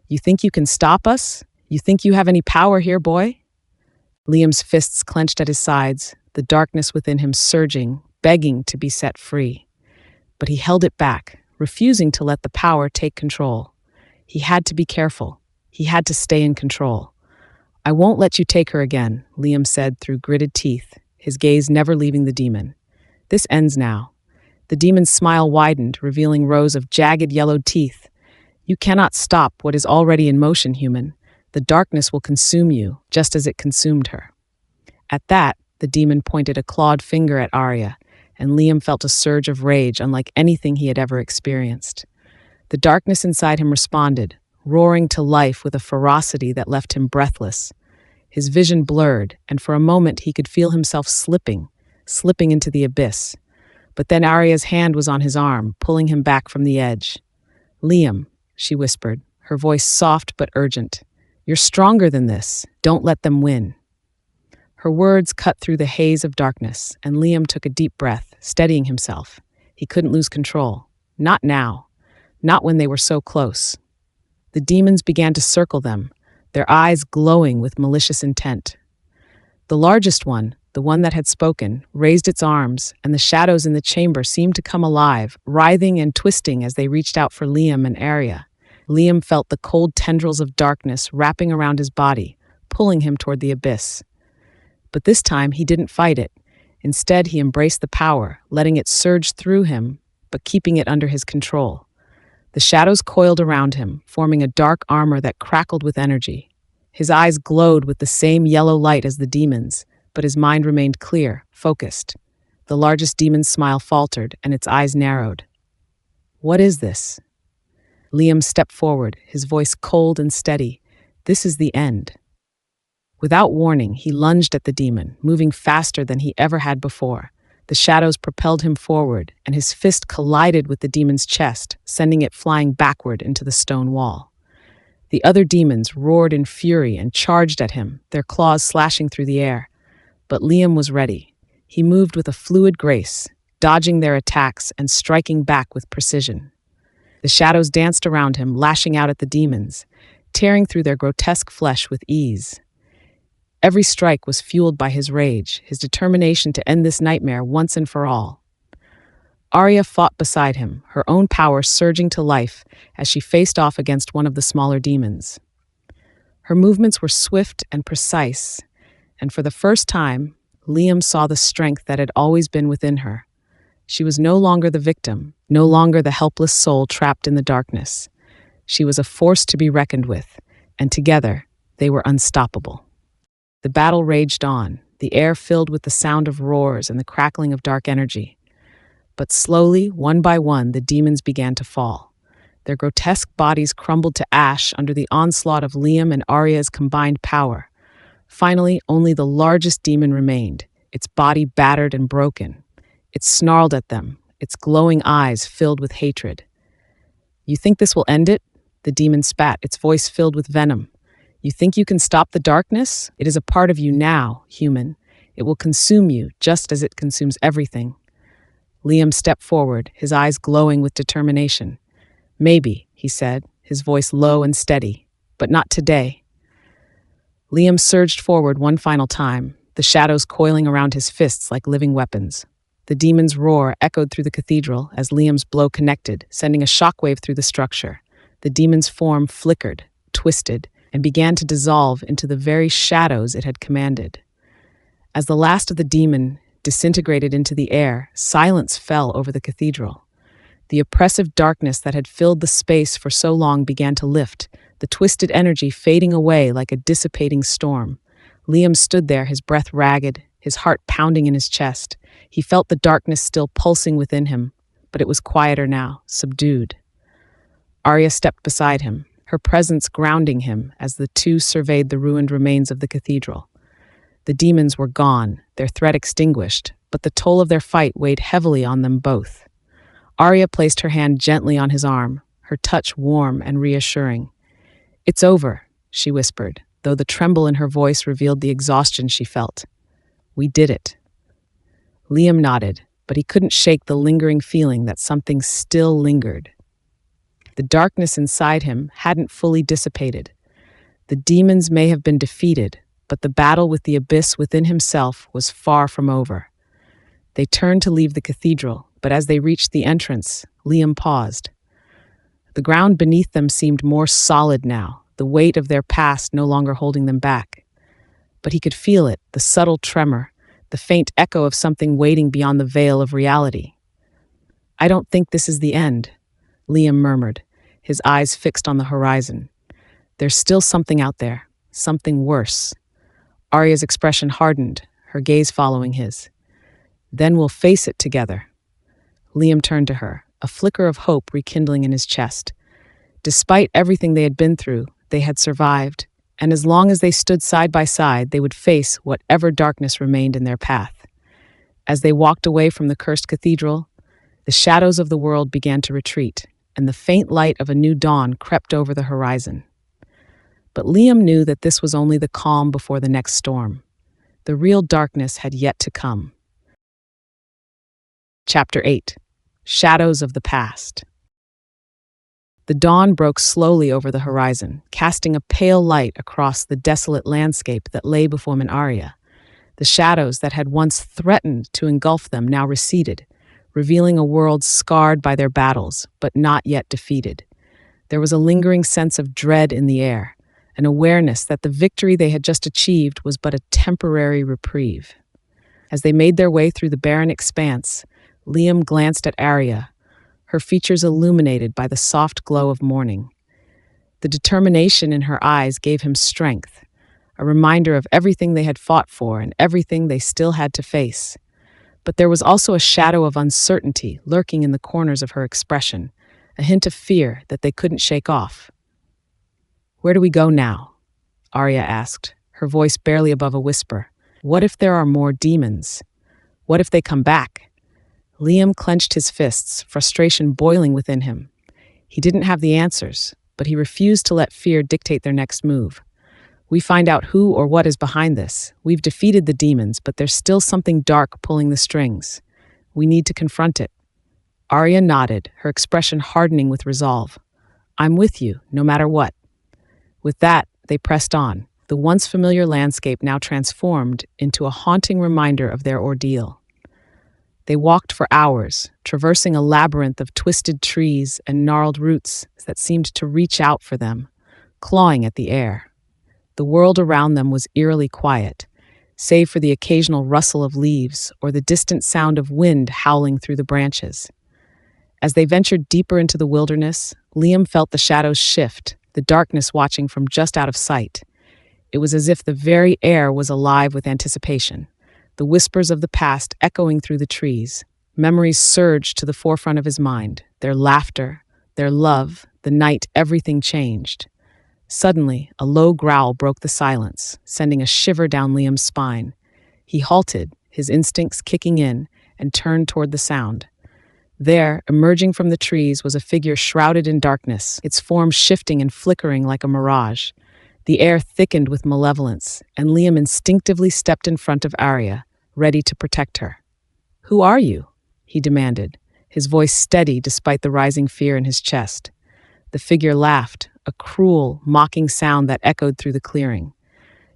[SPEAKER 1] "You think you can stop us? You think you have any power here, boy?" Liam's fists clenched at his sides, the darkness within him surging, begging to be set free. But he held it back, refusing to let the power take control. He had to be careful. He had to stay in control. "I won't let you take her again," Liam said through gritted teeth, his gaze never leaving the demon. "This ends now." The demon's smile widened, revealing rows of jagged yellowed teeth. "You cannot stop what is already in motion, human. The darkness will consume you, just as it consumed her." At that, the demon pointed a clawed finger at Aria, and Liam felt a surge of rage unlike anything he had ever experienced. The darkness inside him responded, roaring to life with a ferocity that left him breathless. His vision blurred, and for a moment he could feel himself slipping into the abyss. But then Aria's hand was on his arm, pulling him back from the edge. "Liam," she whispered, her voice soft but urgent. "You're stronger than this. Don't let them win." Her words cut through the haze of darkness, and Liam took a deep breath, steadying himself. He couldn't lose control. Not now. Not when they were so close. The demons began to circle them, their eyes glowing with malicious intent. The largest one, the one that had spoken, raised its arms, and the shadows in the chamber seemed to come alive, writhing and twisting as they reached out for Liam and Aria. Liam felt the cold tendrils of darkness wrapping around his body, pulling him toward the abyss. But this time he didn't fight it. Instead, he embraced the power, letting it surge through him, but keeping it under his control. The shadows coiled around him, forming a dark armor that crackled with energy. His eyes glowed with the same yellow light as the demons, but his mind remained clear, focused. The largest demon's smile faltered, and its eyes narrowed. "What is this?" Liam stepped forward, his voice cold and steady. "This is the end." Without warning, he lunged at the demon, moving faster than he ever had before. The shadows propelled him forward, and his fist collided with the demon's chest, sending it flying backward into the stone wall. The other demons roared in fury and charged at him, their claws slashing through the air. But Liam was ready. He moved with a fluid grace, dodging their attacks and striking back with precision. The shadows danced around him, lashing out at the demons, tearing through their grotesque flesh with ease. Every strike was fueled by his rage, his determination to end this nightmare once and for all. Aria fought beside him, her own power surging to life as she faced off against one of the smaller demons. Her movements were swift and precise, and for the first time, Liam saw the strength that had always been within her. She was no longer the victim, no longer the helpless soul trapped in the darkness. She was a force to be reckoned with, and together, they were unstoppable. The battle raged on, the air filled with the sound of roars and the crackling of dark energy. But slowly, one by one, the demons began to fall. Their grotesque bodies crumbled to ash under the onslaught of Liam and Aria's combined power. Finally, only the largest demon remained, its body battered and broken. It snarled at them, its glowing eyes filled with hatred. "You think this will end it?" The demon spat, its voice filled with venom. "You think you can stop the darkness? It is a part of you now, human. It will consume you, just as it consumes everything." Liam stepped forward, his eyes glowing with determination. "Maybe," he said, his voice low and steady, "but not today." Liam surged forward one final time, the shadows coiling around his fists like living weapons. The demon's roar echoed through the cathedral as Liam's blow connected, sending a shockwave through the structure. The demon's form flickered, twisted, and began to dissolve into the very shadows it had commanded. As the last of the demon disintegrated into the air, silence fell over the cathedral. The oppressive darkness that had filled the space for so long began to lift, the twisted energy fading away like a dissipating storm. Liam stood there, his breath ragged, his heart pounding in his chest. He felt the darkness still pulsing within him, but it was quieter now, subdued. Aria stepped beside him, her presence grounding him as the two surveyed the ruined remains of the cathedral. The demons were gone, their threat extinguished, but the toll of their fight weighed heavily on them both. Aria placed her hand gently on his arm, her touch warm and reassuring. "It's over," she whispered, though the tremble in her voice revealed the exhaustion she felt. "We did it." Liam nodded, but he couldn't shake the lingering feeling that something still lingered. The darkness inside him hadn't fully dissipated. The demons may have been defeated, but the battle with the abyss within himself was far from over. They turned to leave the cathedral, but as they reached the entrance, Liam paused. The ground beneath them seemed more solid now, the weight of their past no longer holding them back. But he could feel it, the subtle tremor, the faint echo of something waiting beyond the veil of reality. "I don't think this is the end," Liam murmured, his eyes fixed on the horizon. "There's still something out there, something worse." Aria's expression hardened, her gaze following his. "Then we'll face it together." Liam turned to her, a flicker of hope rekindling in his chest. Despite everything they had been through, they had survived, and as long as they stood side by side, they would face whatever darkness remained in their path. As they walked away from the cursed cathedral, the shadows of the world began to retreat, and the faint light of a new dawn crept over the horizon. But Liam knew that this was only the calm before the next storm. The real darkness had yet to come. Chapter 8. Shadows of the Past. The dawn broke slowly over the horizon, casting a pale light across the desolate landscape that lay before Liam and Aria. The shadows that had once threatened to engulf them now receded, revealing a world scarred by their battles, but not yet defeated. There was a lingering sense of dread in the air, an awareness that the victory they had just achieved was but a temporary reprieve. As they made their way through the barren expanse, Liam glanced at Aria, her features illuminated by the soft glow of morning. The determination in her eyes gave him strength, a reminder of everything they had fought for and everything they still had to face. But there was also a shadow of uncertainty lurking in the corners of her expression, a hint of fear that they couldn't shake off. "Where do we go now?" Aria asked, her voice barely above a whisper. "What if there are more demons? What if they come back?" Liam clenched his fists, frustration boiling within him. He didn't have the answers, but he refused to let fear dictate their next move. "We find out who or what is behind this. We've defeated the demons, but there's still something dark pulling the strings. We need to confront it." Aria nodded, her expression hardening with resolve. "I'm with you, no matter what." With that, they pressed on, the once familiar landscape now transformed into a haunting reminder of their ordeal. They walked for hours, traversing a labyrinth of twisted trees and gnarled roots that seemed to reach out for them, clawing at the air. The world around them was eerily quiet, save for the occasional rustle of leaves or the distant sound of wind howling through the branches. As they ventured deeper into the wilderness, Liam felt the shadows shift, the darkness watching from just out of sight. It was as if the very air was alive with anticipation, the whispers of the past echoing through the trees. Memories surged to the forefront of his mind. Their laughter, their love, the night everything changed. Suddenly, a low growl broke the silence, sending a shiver down Liam's spine. He halted, his instincts kicking in, and turned toward the sound. There, emerging from the trees, was a figure shrouded in darkness, its form shifting and flickering like a mirage. The air thickened with malevolence, and Liam instinctively stepped in front of Aria, ready to protect her. "Who are you?" he demanded, his voice steady despite the rising fear in his chest. The figure laughed, a cruel, mocking sound that echoed through the clearing.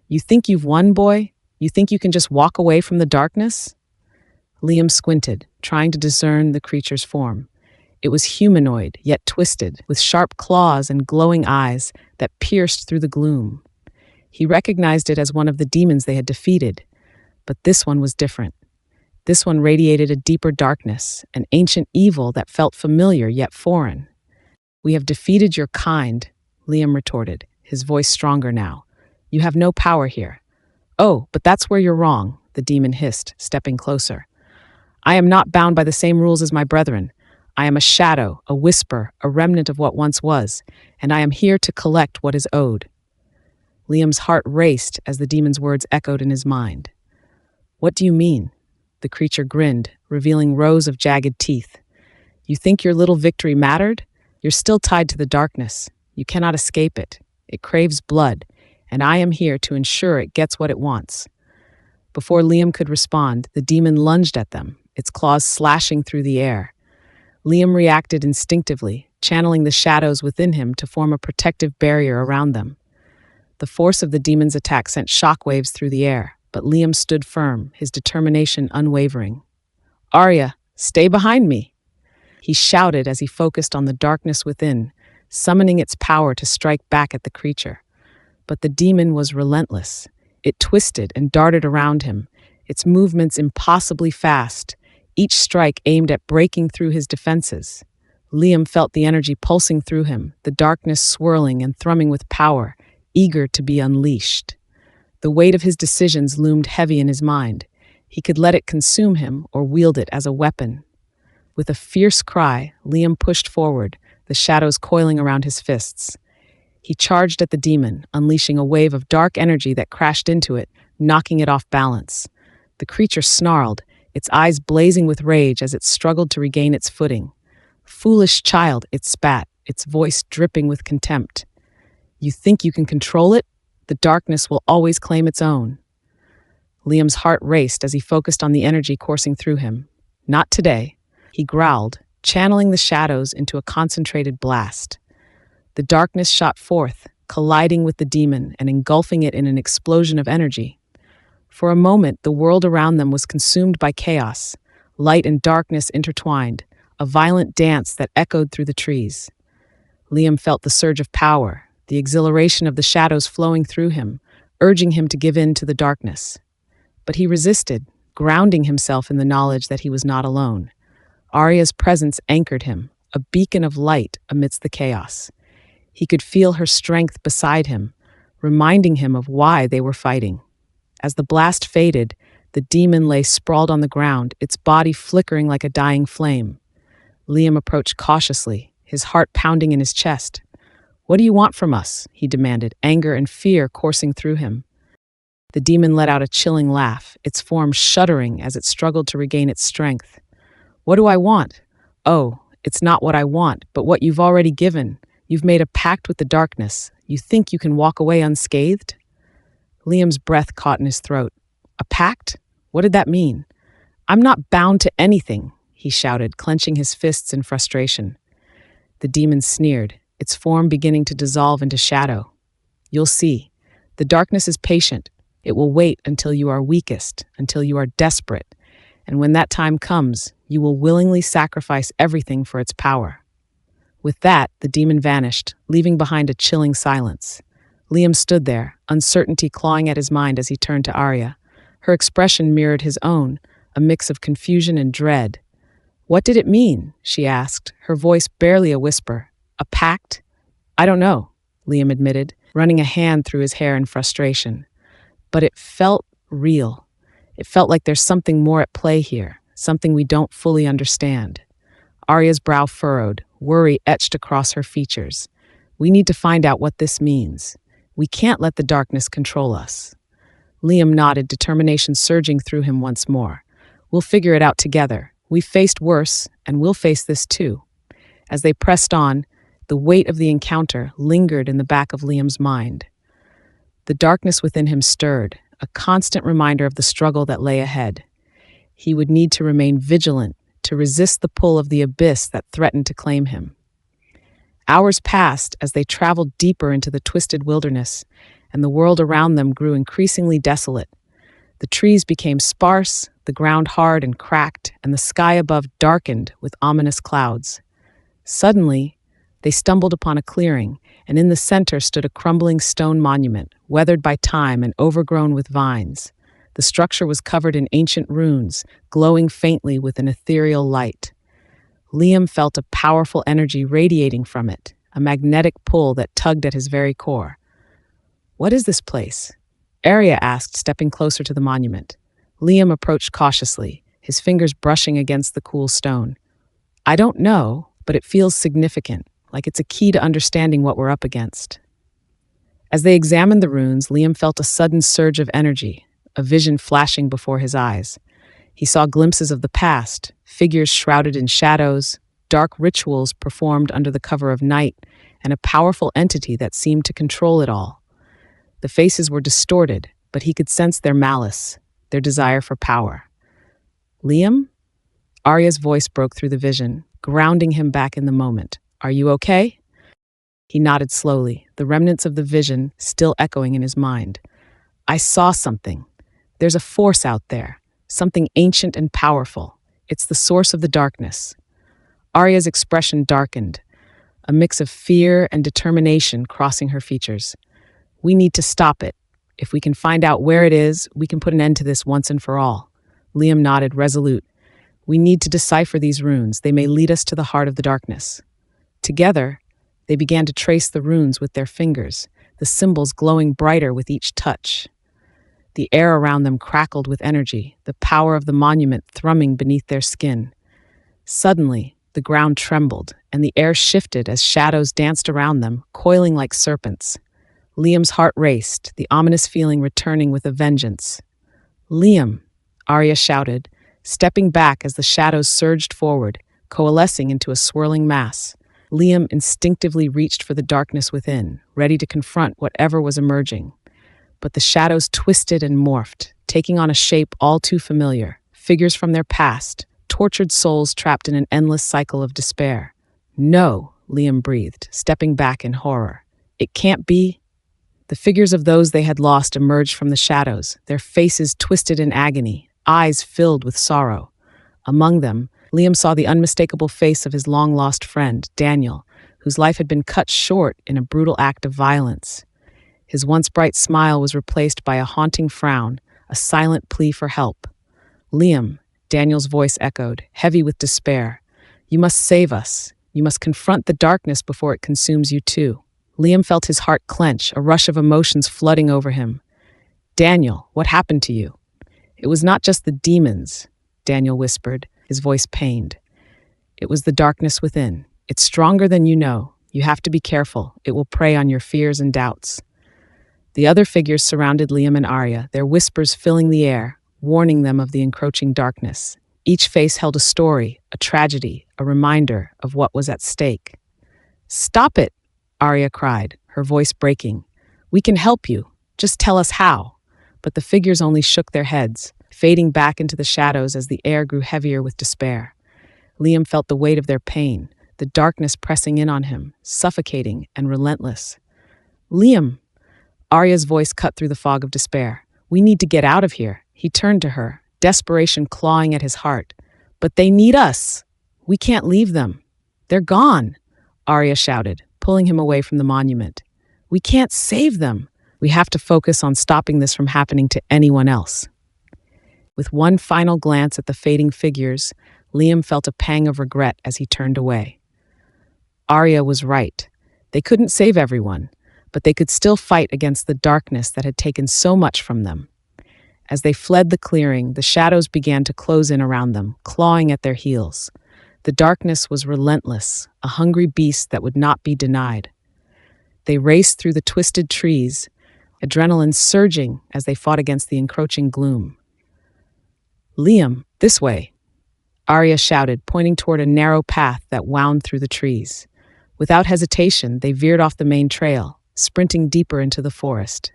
[SPEAKER 1] "You think you've won, boy? You think you can just walk away from the darkness?" Liam squinted, trying to discern the creature's form. It was humanoid, yet twisted, with sharp claws and glowing eyes that pierced through the gloom. He recognized it as one of the demons they had defeated, but this one was different. This one radiated a deeper darkness, an ancient evil that felt familiar yet foreign. "We have defeated your kind," Liam retorted, his voice stronger now. "You have no power here." "Oh, but that's where you're wrong," the demon hissed, stepping closer. "I am not bound by the same rules as my brethren. I am a shadow, a whisper, a remnant of what once was, and I am here to collect what is owed." Liam's heart raced as the demon's words echoed in his mind. "What do you mean?" The creature grinned, revealing rows of jagged teeth. "You think your little victory mattered? You're still tied to the darkness. You cannot escape it. It craves blood, and I am here to ensure it gets what it wants." Before Liam could respond, the demon lunged at them, its claws slashing through the air. Liam reacted instinctively, channeling the shadows within him to form a protective barrier around them. The force of the demon's attack sent shockwaves through the air, but Liam stood firm, his determination unwavering. "Aria, stay behind me!" he shouted as he focused on the darkness within, summoning its power to strike back at the creature. But the demon was relentless. It twisted and darted around him, its movements impossibly fast, each strike aimed at breaking through his defenses. Liam felt the energy pulsing through him, the darkness swirling and thrumming with power, eager to be unleashed. The weight of his decisions loomed heavy in his mind. He could let it consume him or wield it as a weapon. With a fierce cry, Liam pushed forward, the shadows coiling around his fists. He charged at the demon, unleashing a wave of dark energy that crashed into it, knocking it off balance. The creature snarled, its eyes blazing with rage as it struggled to regain its footing. "Foolish child," it spat, its voice dripping with contempt. "You think you can control it? The darkness will always claim its own." Liam's heart raced as he focused on the energy coursing through him. "Not today," he growled, channeling the shadows into a concentrated blast. The darkness shot forth, colliding with the demon and engulfing it in an explosion of energy. For a moment, the world around them was consumed by chaos, light and darkness intertwined, a violent dance that echoed through the trees. Liam felt the surge of power, the exhilaration of the shadows flowing through him, urging him to give in to the darkness. But he resisted, grounding himself in the knowledge that he was not alone. Aria's presence anchored him, a beacon of light amidst the chaos. He could feel her strength beside him, reminding him of why they were fighting. As the blast faded, the demon lay sprawled on the ground, its body flickering like a dying flame. Liam approached cautiously, his heart pounding in his chest. "What do you want from us?" he demanded, anger and fear coursing through him. The demon let out a chilling laugh, its form shuddering as it struggled to regain its strength. "What do I want? Oh, it's not what I want, but what you've already given. You've made a pact with the darkness. You think you can walk away unscathed?" Liam's breath caught in his throat. "A pact? What did that mean?" "I'm not bound to anything," he shouted, clenching his fists in frustration. The demon sneered, its form beginning to dissolve into shadow. "You'll see. The darkness is patient. It will wait until you are weakest, until you are desperate. And when that time comes, you will willingly sacrifice everything for its power." With that, the demon vanished, leaving behind a chilling silence. Liam stood there, uncertainty clawing at his mind as he turned to Aria. Her expression mirrored his own, a mix of confusion and dread. "What did it mean?" she asked, her voice barely a whisper. "A pact?" "I don't know," Liam admitted, running a hand through his hair in frustration. "But it felt real. It felt like there's something more at play here, something we don't fully understand. Aria's brow furrowed, worry etched across her features. We need to find out what this means. We can't let the darkness control us. Liam nodded, determination surging through him once more. We'll figure it out together. We've faced worse, and we'll face this too. As they pressed on, the weight of the encounter lingered in the back of Liam's mind. The darkness within him stirred, a constant reminder of the struggle that lay ahead. He would need to remain vigilant, to resist the pull of the abyss that threatened to claim him. Hours passed as they traveled deeper into the twisted wilderness, and the world around them grew increasingly desolate. The trees became sparse, the ground hard and cracked, and the sky above darkened with ominous clouds. Suddenly, they stumbled upon a clearing, and in the center stood a crumbling stone monument, weathered by time and overgrown with vines. The structure was covered in ancient runes, glowing faintly with an ethereal light. Liam felt a powerful energy radiating from it, a magnetic pull that tugged at his very core. "What is this place?" Aria asked, stepping closer to the monument. Liam approached cautiously, his fingers brushing against the cool stone. "I don't know, but it feels significant, like it's a key to understanding what we're up against." As they examined the runes, Liam felt a sudden surge of energy, a vision flashing before his eyes. He saw glimpses of the past, figures shrouded in shadows, dark rituals performed under the cover of night, and a powerful entity that seemed to control it all. The faces were distorted, but he could sense their malice, their desire for power. "Liam?" Aria's voice broke through the vision, grounding him back in the moment. "Are you okay?" He nodded slowly, the remnants of the vision still echoing in his mind. "I saw something. There's a force out there, something ancient and powerful. It's the source of the darkness." Aria's expression darkened, a mix of fear and determination crossing her features. "We need to stop it. If we can find out where it is, we can put an end to this once and for all." Liam nodded, resolute. "We need to decipher these runes. They may lead us to the heart of the darkness." Together, they began to trace the runes with their fingers, the symbols glowing brighter with each touch. The air around them crackled with energy, the power of the monument thrumming beneath their skin. Suddenly, the ground trembled, and the air shifted as shadows danced around them, coiling like serpents. Liam's heart raced, the ominous feeling returning with a vengeance. "Liam!" Aria shouted, stepping back as the shadows surged forward, coalescing into a swirling mass. Liam instinctively reached for the darkness within, ready to confront whatever was emerging. But the shadows twisted and morphed, taking on a shape all too familiar, figures from their past, tortured souls trapped in an endless cycle of despair. "No," Liam breathed, stepping back in horror. "It can't be." The figures of those they had lost emerged from the shadows, their faces twisted in agony, eyes filled with sorrow. Among them, Liam saw the unmistakable face of his long-lost friend, Daniel, whose life had been cut short in a brutal act of violence. His once bright smile was replaced by a haunting frown, a silent plea for help. "Liam," Daniel's voice echoed, heavy with despair. "You must save us. You must confront the darkness before it consumes you too." Liam felt his heart clench, a rush of emotions flooding over him. "Daniel, what happened to you?" "It was not just the demons," Daniel whispered, his voice pained. "It was the darkness within. It's stronger than you know. You have to be careful. It will prey on your fears and doubts." The other figures surrounded Liam and Aria, their whispers filling the air, warning them of the encroaching darkness. Each face held a story, a tragedy, a reminder of what was at stake. "Stop it!" Aria cried, her voice breaking. "We can help you. Just tell us how." But the figures only shook their heads, fading back into the shadows as the air grew heavier with despair. Liam felt the weight of their pain, the darkness pressing in on him, suffocating and relentless. "Liam!" Aria's voice cut through the fog of despair. "We need to get out of here." He turned to her, desperation clawing at his heart. "But they need us. We can't leave them. They're gone," Aria shouted, pulling him away from the monument. "We can't save them. We have to focus on stopping this from happening to anyone else." With one final glance at the fading figures, Liam felt a pang of regret as he turned away. Aria was right. They couldn't save everyone, but they could still fight against the darkness that had taken so much from them. As they fled the clearing, the shadows began to close in around them, clawing at their heels. The darkness was relentless, a hungry beast that would not be denied. They raced through the twisted trees, adrenaline surging as they fought against the encroaching gloom. "Liam, this way," Aria shouted, pointing toward a narrow path that wound through the trees. Without hesitation, they veered off the main trail, sprinting deeper into the forest.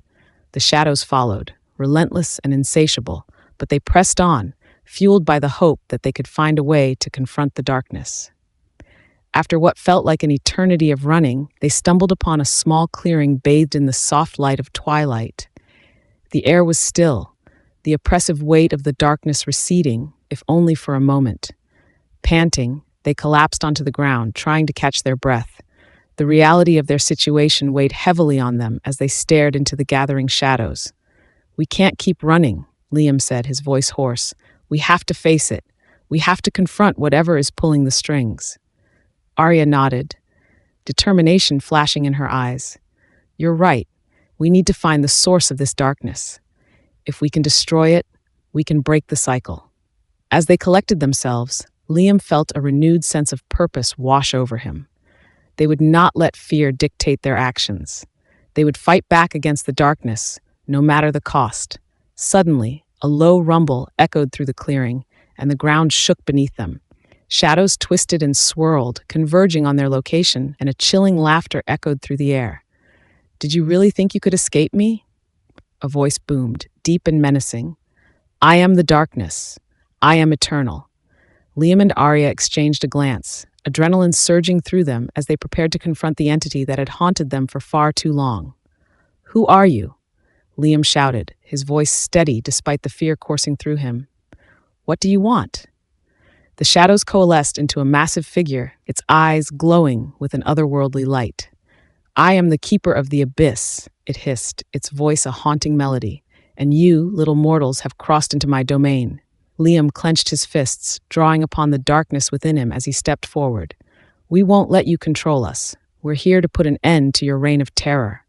[SPEAKER 1] The shadows followed, relentless and insatiable, but they pressed on, fueled by the hope that they could find a way to confront the darkness. After what felt like an eternity of running, they stumbled upon a small clearing bathed in the soft light of twilight. The air was still, the oppressive weight of the darkness receding, if only for a moment. Panting, they collapsed onto the ground, trying to catch their breath. The reality of their situation weighed heavily on them as they stared into the gathering shadows. "We can't keep running," Liam said, his voice hoarse. "We have to face it. We have to confront whatever is pulling the strings." Aria nodded, determination flashing in her eyes. "You're right. We need to find the source of this darkness. If we can destroy it, we can break the cycle." As they collected themselves, Liam felt a renewed sense of purpose wash over him. They would not let fear dictate their actions. They would fight back against the darkness, no matter the cost. Suddenly, a low rumble echoed through the clearing, and the ground shook beneath them. Shadows twisted and swirled, converging on their location, and a chilling laughter echoed through the air. "Did you really think you could escape me?" A voice boomed, deep and menacing. "I am the darkness. I am eternal." Liam and Aria exchanged a glance, adrenaline surging through them as they prepared to confront the entity that had haunted them for far too long. "Who are you?" Liam shouted, his voice steady despite the fear coursing through him. "What do you want?" The shadows coalesced into a massive figure, its eyes glowing with an otherworldly light. "I am the keeper of the abyss," it hissed, its voice a haunting melody. "And you, little mortals, have crossed into my domain." Liam clenched his fists, drawing upon the darkness within him as he stepped forward. "We won't let you control us. We're here to put an end to your reign of terror."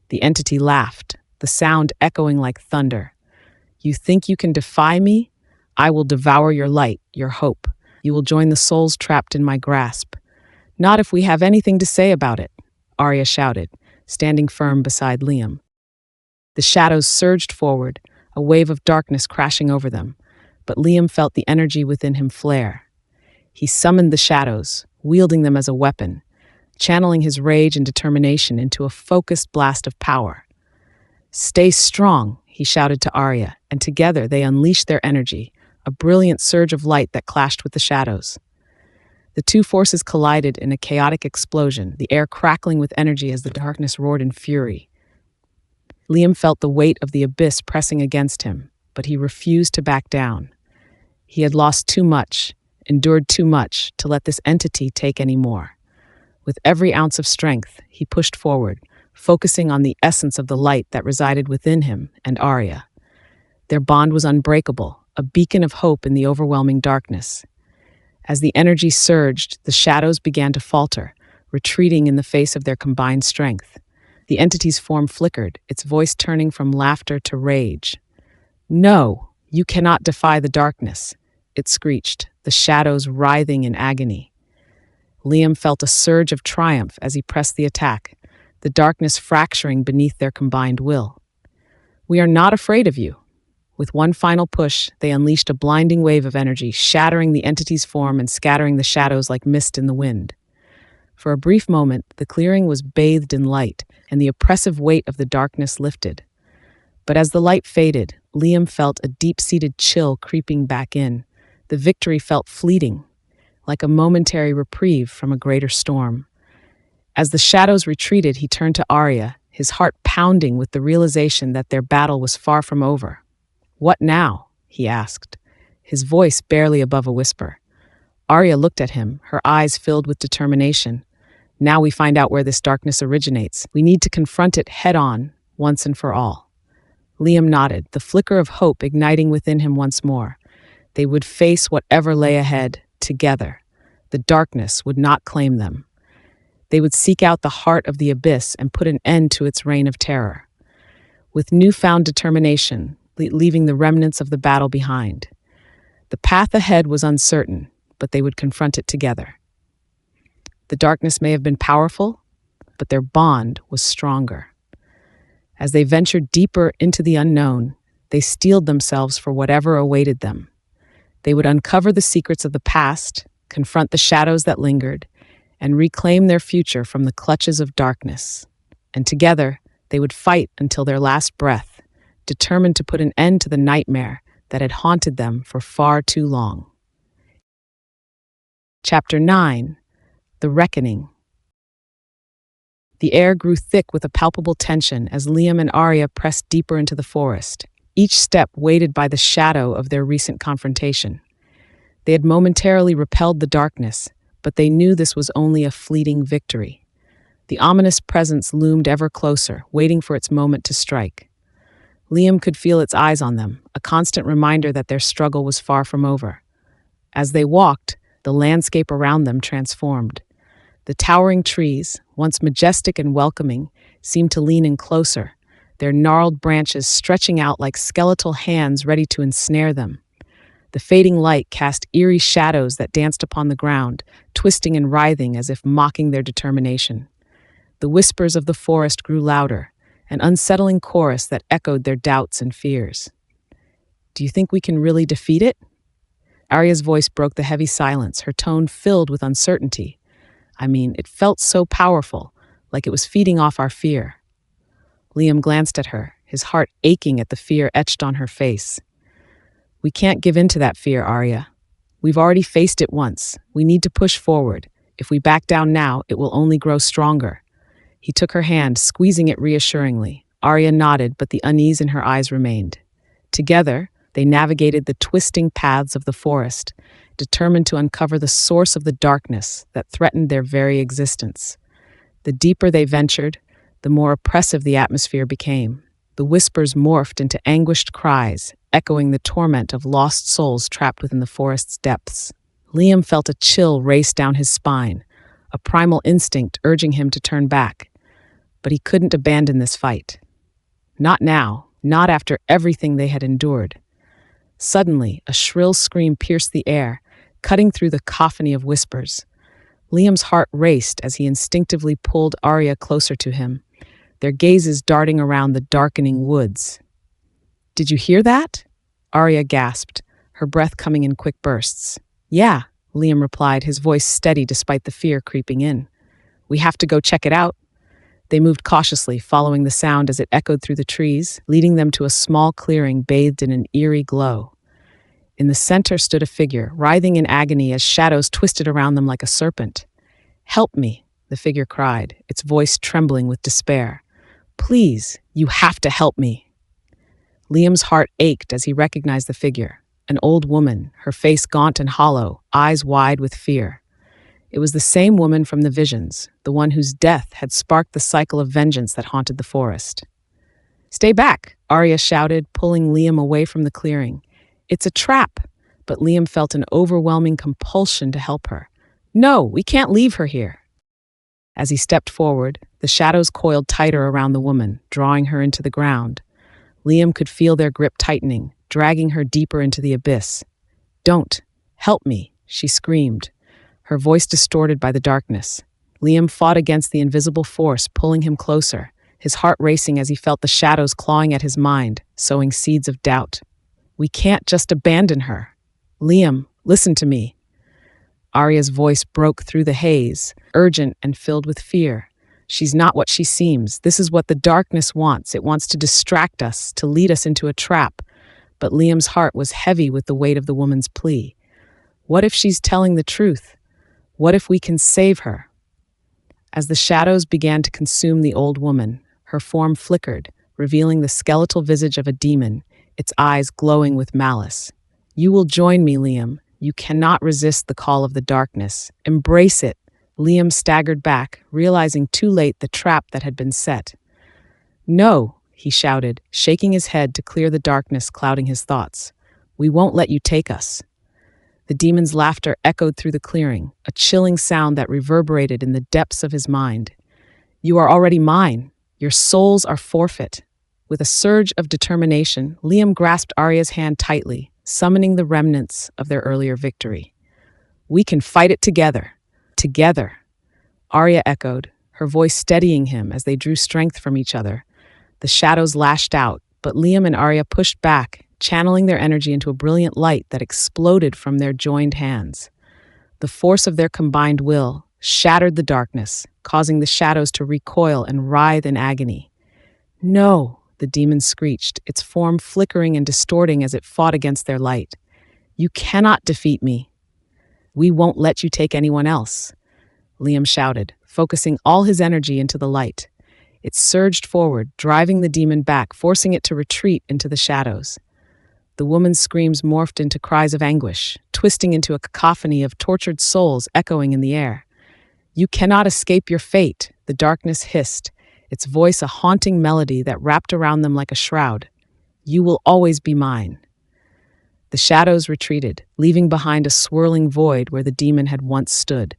[SPEAKER 1] The entity laughed, the sound echoing like thunder. "You think you can defy me? I will devour your light, your hope. You will join the souls trapped in my grasp." "Not if we have anything to say about it," Aria shouted, standing firm beside Liam. The shadows surged forward, a wave of darkness crashing over them, but Liam felt the energy within him flare. He summoned the shadows, wielding them as a weapon, channeling his rage and determination into a focused blast of power. "Stay strong," he shouted to Aria, and together they unleashed their energy, a brilliant surge of light that clashed with the shadows. The two forces collided in a chaotic explosion, the air crackling with energy as the darkness roared in fury. Liam felt the weight of the abyss pressing against him, but he refused to back down. He had lost too much, endured too much, to let this entity take any more. With every ounce of strength, he pushed forward, focusing on the essence of the light that resided within him and Aria. Their bond was unbreakable, a beacon of hope in the overwhelming darkness. As the energy surged, the shadows began to falter, retreating in the face of their combined strength. The entity's form flickered, its voice turning from laughter to rage. "No, you cannot defy the darkness," it screeched, the shadows writhing in agony. Liam felt a surge of triumph as he pressed the attack, the darkness fracturing beneath their combined will. "We are not afraid of you." With one final push, they unleashed a blinding wave of energy, shattering the entity's form and scattering the shadows like mist in the wind. For a brief moment, the clearing was bathed in light, and the oppressive weight of the darkness lifted. But as the light faded, Liam felt a deep-seated chill creeping back in. The victory felt fleeting, like a momentary reprieve from a greater storm. As the shadows retreated, he turned to Aria, his heart pounding with the realization that their battle was far from over. "What now?" he asked, his voice barely above a whisper. Aria looked at him, her eyes filled with determination. "Now we find out where this darkness originates. We need to confront it head-on, once and for all." Liam nodded, the flicker of hope igniting within him once more. They would face whatever lay ahead, together. The darkness would not claim them. They would seek out the heart of the abyss and put an end to its reign of terror. With newfound determination, leaving the remnants of the battle behind. The path ahead was uncertain, but they would confront it together. The darkness may have been powerful, but their bond was stronger. As they ventured deeper into the unknown, they steeled themselves for whatever awaited them. They would uncover the secrets of the past, confront the shadows that lingered, and reclaim their future from the clutches of darkness. And together, they would fight until their last breath, determined to put an end to the nightmare that had haunted them for far too long. Chapter 9: The Reckoning. The air grew thick with a palpable tension as Liam and Aria pressed deeper into the forest, each step weighted by the shadow of their recent confrontation. They had momentarily repelled the darkness, but they knew this was only a fleeting victory. The ominous presence loomed ever closer, waiting for its moment to strike. Liam could feel its eyes on them, a constant reminder that their struggle was far from over. As they walked, the landscape around them transformed. The towering trees, once majestic and welcoming, seemed to lean in closer, their gnarled branches stretching out like skeletal hands ready to ensnare them. The fading light cast eerie shadows that danced upon the ground, twisting and writhing as if mocking their determination. The whispers of the forest grew louder, an unsettling chorus that echoed their doubts and fears. "Do you think we can really defeat it?" Aria's voice broke the heavy silence, her tone filled with uncertainty. It felt so powerful, like it was feeding off our fear. Liam glanced at her, his heart aching at the fear etched on her face. "We can't give in to that fear, Aria. We've already faced it once. We need to push forward. If we back down now, it will only grow stronger." He took her hand, squeezing it reassuringly. Aria nodded, but the unease in her eyes remained. Together, they navigated the twisting paths of the forest, determined to uncover the source of the darkness that threatened their very existence. The deeper they ventured, the more oppressive the atmosphere became. The whispers morphed into anguished cries, echoing the torment of lost souls trapped within the forest's depths. Liam felt a chill race down his spine, a primal instinct urging him to turn back. But he couldn't abandon this fight. Not now, not after everything they had endured. Suddenly, a shrill scream pierced the air, cutting through the cacophony of whispers. Liam's heart raced as he instinctively pulled Aria closer to him, their gazes darting around the darkening woods. "Did you hear that?" Aria gasped, her breath coming in quick bursts. "Yeah," Liam replied, his voice steady despite the fear creeping in. "We have to go check it out." They moved cautiously, following the sound as it echoed through the trees, leading them to a small clearing bathed in an eerie glow. In the center stood a figure, writhing in agony as shadows twisted around them like a serpent. "Help me," the figure cried, its voice trembling with despair. "Please, you have to help me." Liam's heart ached as he recognized the figure, an old woman, her face gaunt and hollow, eyes wide with fear. It was the same woman from the visions, the one whose death had sparked the cycle of vengeance that haunted the forest. "Stay back," Aria shouted, pulling Liam away from the clearing. "It's a trap," but Liam felt an overwhelming compulsion to help her. "No, we can't leave her here." As he stepped forward, the shadows coiled tighter around the woman, drawing her into the ground. Liam could feel their grip tightening, dragging her deeper into the abyss. "Don't. Help me," she screamed, her voice distorted by the darkness. Liam fought against the invisible force, pulling him closer, his heart racing as he felt the shadows clawing at his mind, sowing seeds of doubt. "We can't just abandon her. Liam, listen to me." Aria's voice broke through the haze, urgent and filled with fear. "She's not what she seems. This is what the darkness wants. It wants to distract us, to lead us into a trap." But Liam's heart was heavy with the weight of the woman's plea. What if she's telling the truth? What if we can save her? As the shadows began to consume the old woman, her form flickered, revealing the skeletal visage of a demon, its eyes glowing with malice. "You will join me, Liam. You cannot resist the call of the darkness. Embrace it." Liam staggered back, realizing too late the trap that had been set. "No," he shouted, shaking his head to clear the darkness clouding his thoughts. "We won't let you take us." The demon's laughter echoed through the clearing, a chilling sound that reverberated in the depths of his mind. "You are already mine. Your souls are forfeit." With a surge of determination, Liam grasped Arya's hand tightly, summoning the remnants of their earlier victory. "We can fight it together." Together, Arya echoed, her voice steadying him as they drew strength from each other. The shadows lashed out, but Liam and Arya pushed back, channeling their energy into a brilliant light that exploded from their joined hands. The force of their combined will shattered the darkness, causing the shadows to recoil and writhe in agony. "No!" the demon screeched, its form flickering and distorting as it fought against their light. "You cannot defeat me. We won't let you take anyone else," Liam shouted, focusing all his energy into the light. It surged forward, driving the demon back, forcing it to retreat into the shadows. The woman's screams morphed into cries of anguish, twisting into a cacophony of tortured souls echoing in the air. "You cannot escape your fate," the darkness hissed, its voice a haunting melody that wrapped around them like a shroud. "You will always be mine." The shadows retreated, leaving behind a swirling void where the demon had once stood.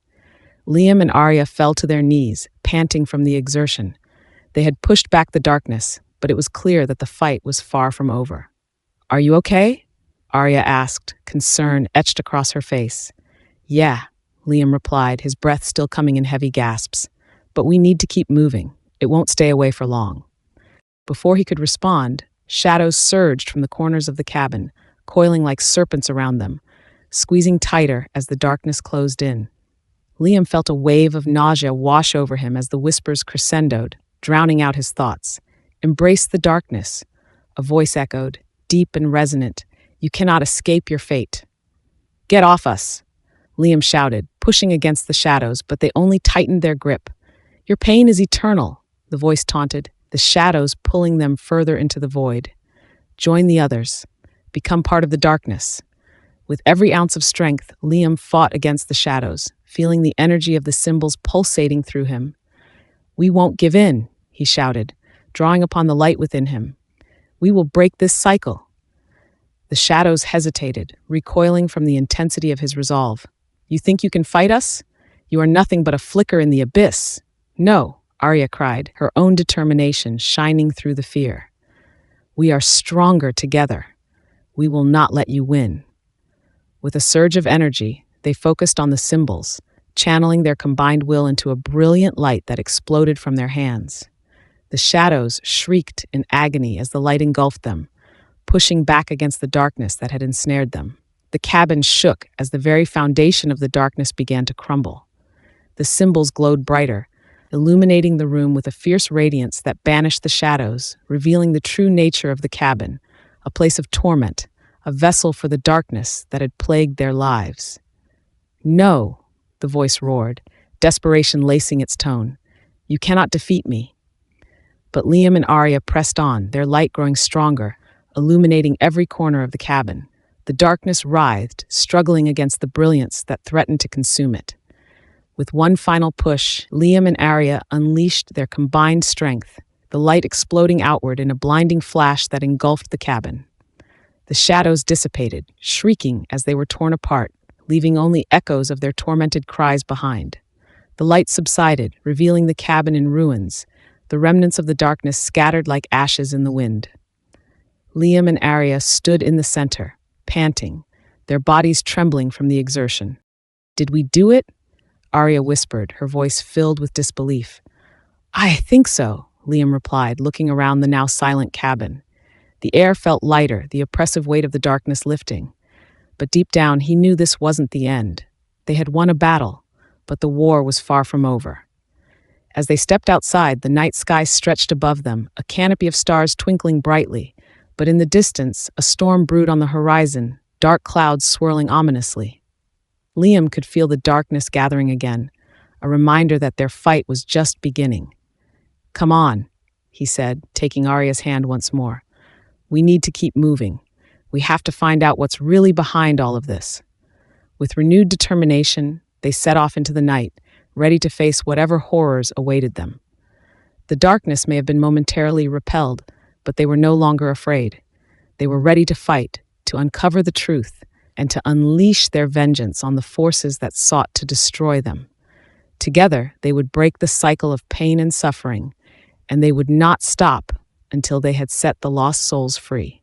[SPEAKER 1] Liam and Arya fell to their knees, panting from the exertion. They had pushed back the darkness, but it was clear that the fight was far from over. "Are you okay?" Arya asked, concern etched across her face. "Yeah," Liam replied, his breath still coming in heavy gasps. "But we need to keep moving. It won't stay away for long." Before he could respond, shadows surged from the corners of the cabin, coiling like serpents around them, squeezing tighter as the darkness closed in. Liam felt a wave of nausea wash over him as the whispers crescendoed, drowning out his thoughts. "Embrace the darkness," a voice echoed, deep and resonant. "You cannot escape your fate." "Get off us," Liam shouted, pushing against the shadows, but they only tightened their grip. "Your pain is eternal," the voice taunted, the shadows pulling them further into the void. "Join the others. Become part of the darkness." With every ounce of strength, Liam fought against the shadows, feeling the energy of the symbols pulsating through him. "We won't give in," he shouted, drawing upon the light within him. "We will break this cycle." The shadows hesitated, recoiling from the intensity of his resolve. "You think you can fight us? You are nothing but a flicker in the abyss." "No," Arya cried, her own determination shining through the fear. "We are stronger together. We will not let you win." With a surge of energy, they focused on the symbols, channeling their combined will into a brilliant light that exploded from their hands. The shadows shrieked in agony as the light engulfed them, pushing back against the darkness that had ensnared them. The cabin shook as the very foundation of the darkness began to crumble. The symbols glowed brighter, illuminating the room with a fierce radiance that banished the shadows, revealing the true nature of the cabin, a place of torment, a vessel for the darkness that had plagued their lives. "No," the voice roared, desperation lacing its tone. "You cannot defeat me." But Liam and Arya pressed on, their light growing stronger, illuminating every corner of the cabin. The darkness writhed, struggling against the brilliance that threatened to consume it. With one final push, Liam and Aria unleashed their combined strength, the light exploding outward in a blinding flash that engulfed the cabin. The shadows dissipated, shrieking as they were torn apart, leaving only echoes of their tormented cries behind. The light subsided, revealing the cabin in ruins, the remnants of the darkness scattered like ashes in the wind. Liam and Aria stood in the center, panting, their bodies trembling from the exertion. "Did we do it?" Aria whispered, her voice filled with disbelief. "I think so," Liam replied, looking around the now silent cabin. The air felt lighter, the oppressive weight of the darkness lifting. But deep down, he knew this wasn't the end. They had won a battle, but the war was far from over. As they stepped outside, the night sky stretched above them, a canopy of stars twinkling brightly. But in the distance, a storm brewed on the horizon, dark clouds swirling ominously. Liam could feel the darkness gathering again, a reminder that their fight was just beginning. "Come on," he said, taking Arya's hand once more. "We need to keep moving. We have to find out what's really behind all of this." With renewed determination, they set off into the night, ready to face whatever horrors awaited them. The darkness may have been momentarily repelled, but they were no longer afraid. They were ready to fight, to uncover the truth, and to unleash their vengeance on the forces that sought to destroy them. Together, they would break the cycle of pain and suffering, and they would not stop until they had set the lost souls free.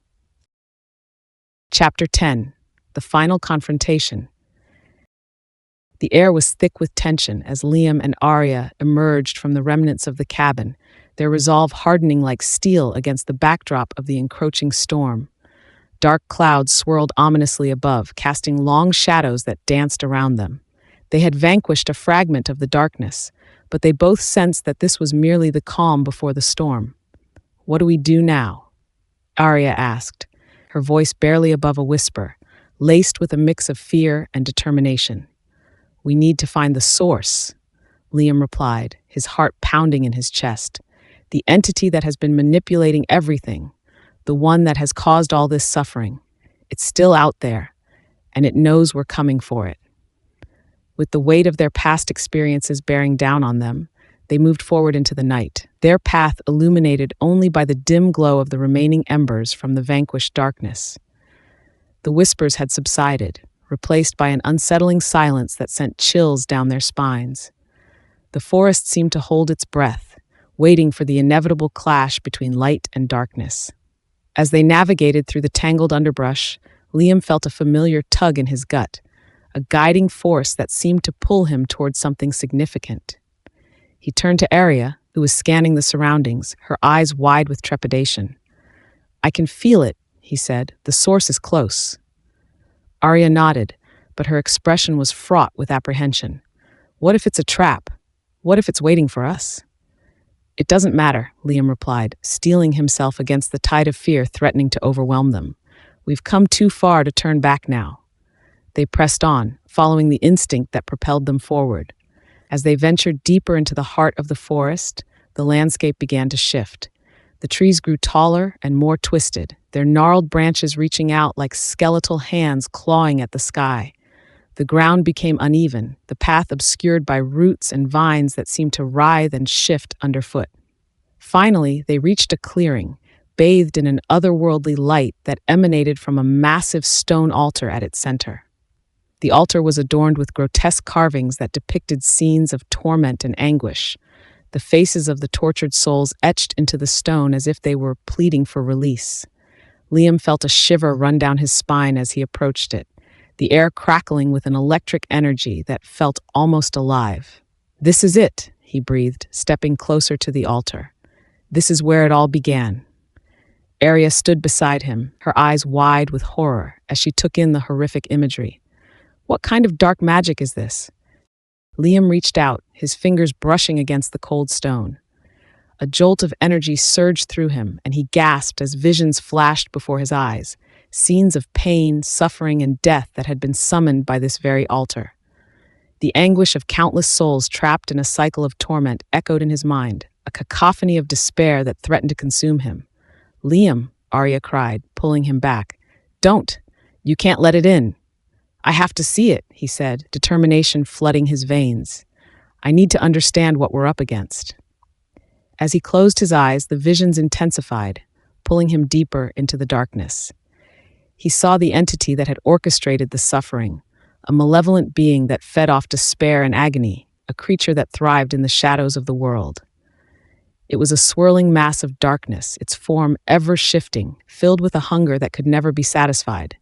[SPEAKER 1] Chapter 10. The Final Confrontation. The air was thick with tension as Liam and Aria emerged from the remnants of the cabin, their resolve hardening like steel against the backdrop of the encroaching storm. Dark clouds swirled ominously above, casting long shadows that danced around them. They had vanquished a fragment of the darkness, but they both sensed that this was merely the calm before the storm. "What do we do now?" Aria asked, her voice barely above a whisper, laced with a mix of fear and determination. "We need to find the source," Liam replied, his heart pounding in his chest. "The entity that has been manipulating everything, the one that has caused all this suffering. It's still out there, and it knows we're coming for it." With the weight of their past experiences bearing down on them, they moved forward into the night, their path illuminated only by the dim glow of the remaining embers from the vanquished darkness. The whispers had subsided, replaced by an unsettling silence that sent chills down their spines. The forest seemed to hold its breath, waiting for the inevitable clash between light and darkness. As they navigated through the tangled underbrush, Liam felt a familiar tug in his gut, a guiding force that seemed to pull him towards something significant. He turned to Aria, who was scanning the surroundings, her eyes wide with trepidation. "I can feel it," he said. "The source is close." Aria nodded, but her expression was fraught with apprehension. "What if it's a trap? What if it's waiting for us?" "It doesn't matter," Liam replied, steeling himself against the tide of fear threatening to overwhelm them. "We've come too far to turn back now." They pressed on, following the instinct that propelled them forward. As they ventured deeper into the heart of the forest, the landscape began to shift. The trees grew taller and more twisted, their gnarled branches reaching out like skeletal hands clawing at the sky. The ground became uneven, the path obscured by roots and vines that seemed to writhe and shift underfoot. Finally, they reached a clearing, bathed in an otherworldly light that emanated from a massive stone altar at its center. The altar was adorned with grotesque carvings that depicted scenes of torment and anguish, the faces of the tortured souls etched into the stone as if they were pleading for release. Liam felt a shiver run down his spine as he approached it, the air crackling with an electric energy that felt almost alive. "This is it," he breathed, stepping closer to the altar. "This is where it all began." Aria stood beside him, her eyes wide with horror as she took in the horrific imagery. "What kind of dark magic is this?" Liam reached out, his fingers brushing against the cold stone. A jolt of energy surged through him, and he gasped as visions flashed before his eyes, scenes of pain, suffering, and death that had been summoned by this very altar. The anguish of countless souls trapped in a cycle of torment echoed in his mind, a cacophony of despair that threatened to consume him. "Liam," Aria cried, pulling him back. "Don't! You can't let it in." "I have to see it," he said, determination flooding his veins. "I need to understand what we're up against." As he closed his eyes, the visions intensified, pulling him deeper into the darkness. He saw the entity that had orchestrated the suffering, a malevolent being that fed off despair and agony, a creature that thrived in the shadows of the world. It was a swirling mass of darkness, its form ever shifting, filled with a hunger that could never be satisfied.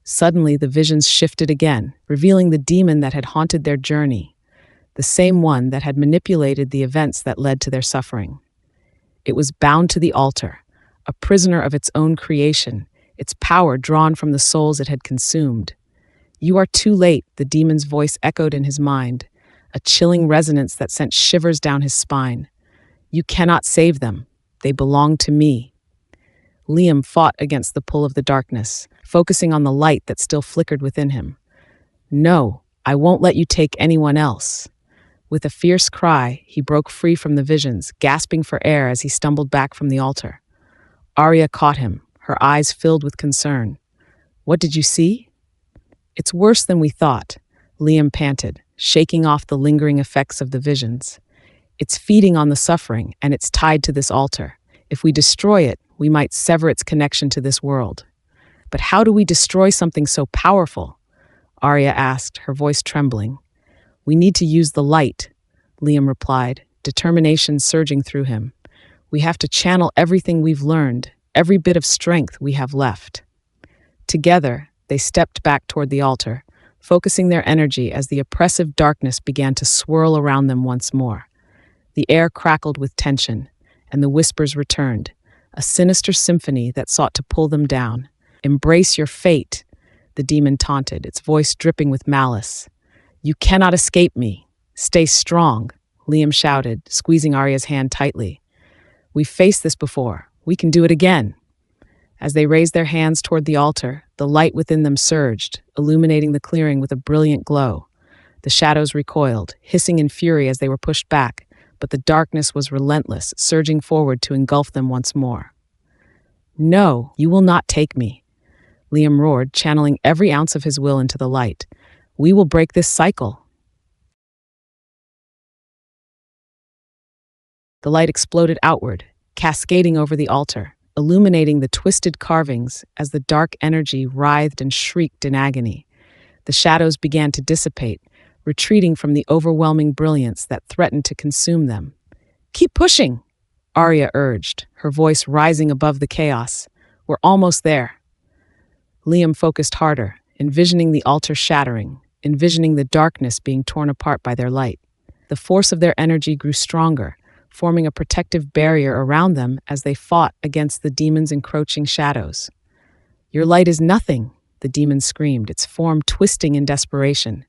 [SPEAKER 1] Suddenly, the visions shifted again, revealing the demon that had haunted their journey, the same one that had manipulated the events that led to their suffering. It was bound to the altar, a prisoner of its own creation, its power drawn from the souls it had consumed. "You are too late," the demon's voice echoed in his mind, a chilling resonance that sent shivers down his spine. "You cannot save them. They belong to me." Liam fought against the pull of the darkness, focusing on the light that still flickered within him. "No, I won't let you take anyone else." With a fierce cry, he broke free from the visions, gasping for air as he stumbled back from the altar. Aria caught him, her eyes filled with concern. "What did you see?" "It's worse than we thought," Liam panted, shaking off the lingering effects of the visions. "It's feeding on the suffering, and it's tied to this altar. If we destroy it, we might sever its connection to this world." "But how do we destroy something so powerful?" Aria asked, her voice trembling. "We need to use the light," Liam replied, determination surging through him. We have to channel everything we've learned, every bit of strength we have left. Together, they stepped back toward the altar, focusing their energy as the oppressive darkness began to swirl around them once more. The air crackled with tension, and the whispers returned, a sinister symphony that sought to pull them down. "Embrace your fate," the demon taunted, its voice dripping with malice. "You cannot escape me. Stay strong," Liam shouted, squeezing Aria's hand tightly. "We've faced this before. We can do it again." As they raised their hands toward the altar, the light within them surged, illuminating the clearing with a brilliant glow. The shadows recoiled, hissing in fury as they were pushed back, but the darkness was relentless, surging forward to engulf them once more. "No, you will not take me," Liam roared, channeling every ounce of his will into the light. "We will break this cycle." The light exploded outward, cascading over the altar, illuminating the twisted carvings as the dark energy writhed and shrieked in agony. The shadows began to dissipate, retreating from the overwhelming brilliance that threatened to consume them. "Keep pushing," Aria urged, her voice rising above the chaos. "We're almost there." Liam focused harder, envisioning the altar shattering, envisioning the darkness being torn apart by their light. The force of their energy grew stronger, forming a protective barrier around them as they fought against the demon's encroaching shadows. "Your light is nothing," the demon screamed, its form twisting in desperation.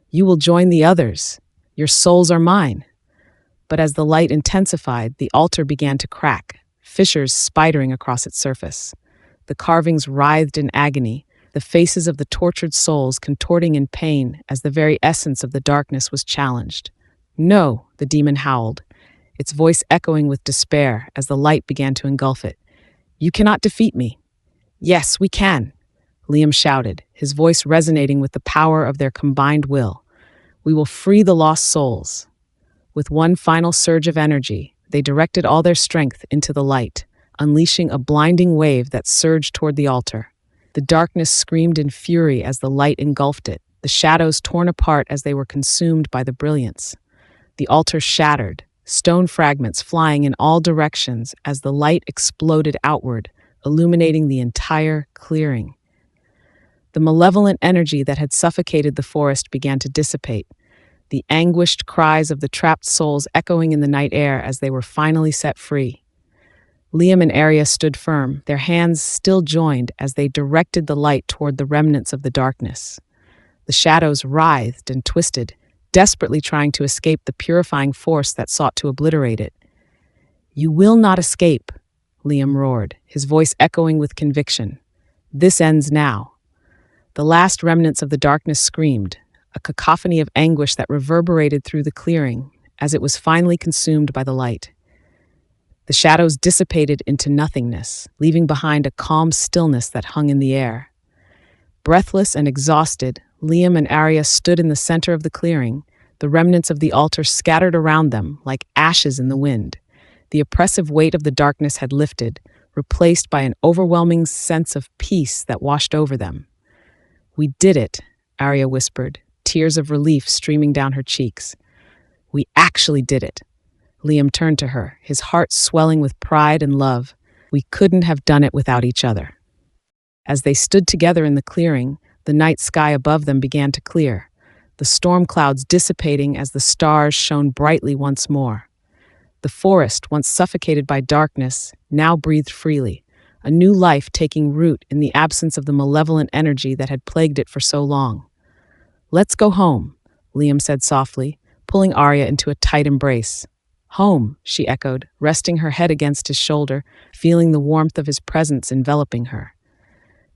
[SPEAKER 1] "You will join the others. Your souls are mine." But as the light intensified, the altar began to crack, fissures spidering across its surface. The carvings writhed in agony, the faces of the tortured souls contorting in pain as the very essence of the darkness was challenged. "No," the demon howled, its voice echoing with despair as the light began to engulf it. "You cannot defeat me." "Yes, we can," Liam shouted, his voice resonating with the power of their combined will. "We will free the lost souls." With one final surge of energy, they directed all their strength into the light, unleashing a blinding wave that surged toward the altar. The darkness screamed in fury as the light engulfed it, the shadows torn apart as they were consumed by the brilliance. The altar shattered, stone fragments flying in all directions as the light exploded outward, illuminating the entire clearing. The malevolent energy that had suffocated the forest began to dissipate, the anguished cries of the trapped souls echoing in the night air as they were finally set free. Liam and Aria stood firm, their hands still joined as they directed the light toward the remnants of the darkness. The shadows writhed and twisted, desperately trying to escape the purifying force that sought to obliterate it. "You will not escape," Liam roared, his voice echoing with conviction. "This ends now." The last remnants of the darkness screamed, a cacophony of anguish that reverberated through the clearing as it was finally consumed by the light. The shadows dissipated into nothingness, leaving behind a calm stillness that hung in the air. Breathless and exhausted, Liam and Aria stood in the center of the clearing, the remnants of the altar scattered around them like ashes in the wind. The oppressive weight of the darkness had lifted, replaced by an overwhelming sense of peace that washed over them. "We did it," Aria whispered, tears of relief streaming down her cheeks. "We actually did it." Liam turned to her, his heart swelling with pride and love. "We couldn't have done it without each other." As they stood together in the clearing, the night sky above them began to clear, the storm clouds dissipating as the stars shone brightly once more. The forest, once suffocated by darkness, now breathed freely, a new life taking root in the absence of the malevolent energy that had plagued it for so long. "Let's go home," Liam said softly, pulling Aria into a tight embrace. "Home," she echoed, resting her head against his shoulder, feeling the warmth of his presence enveloping her.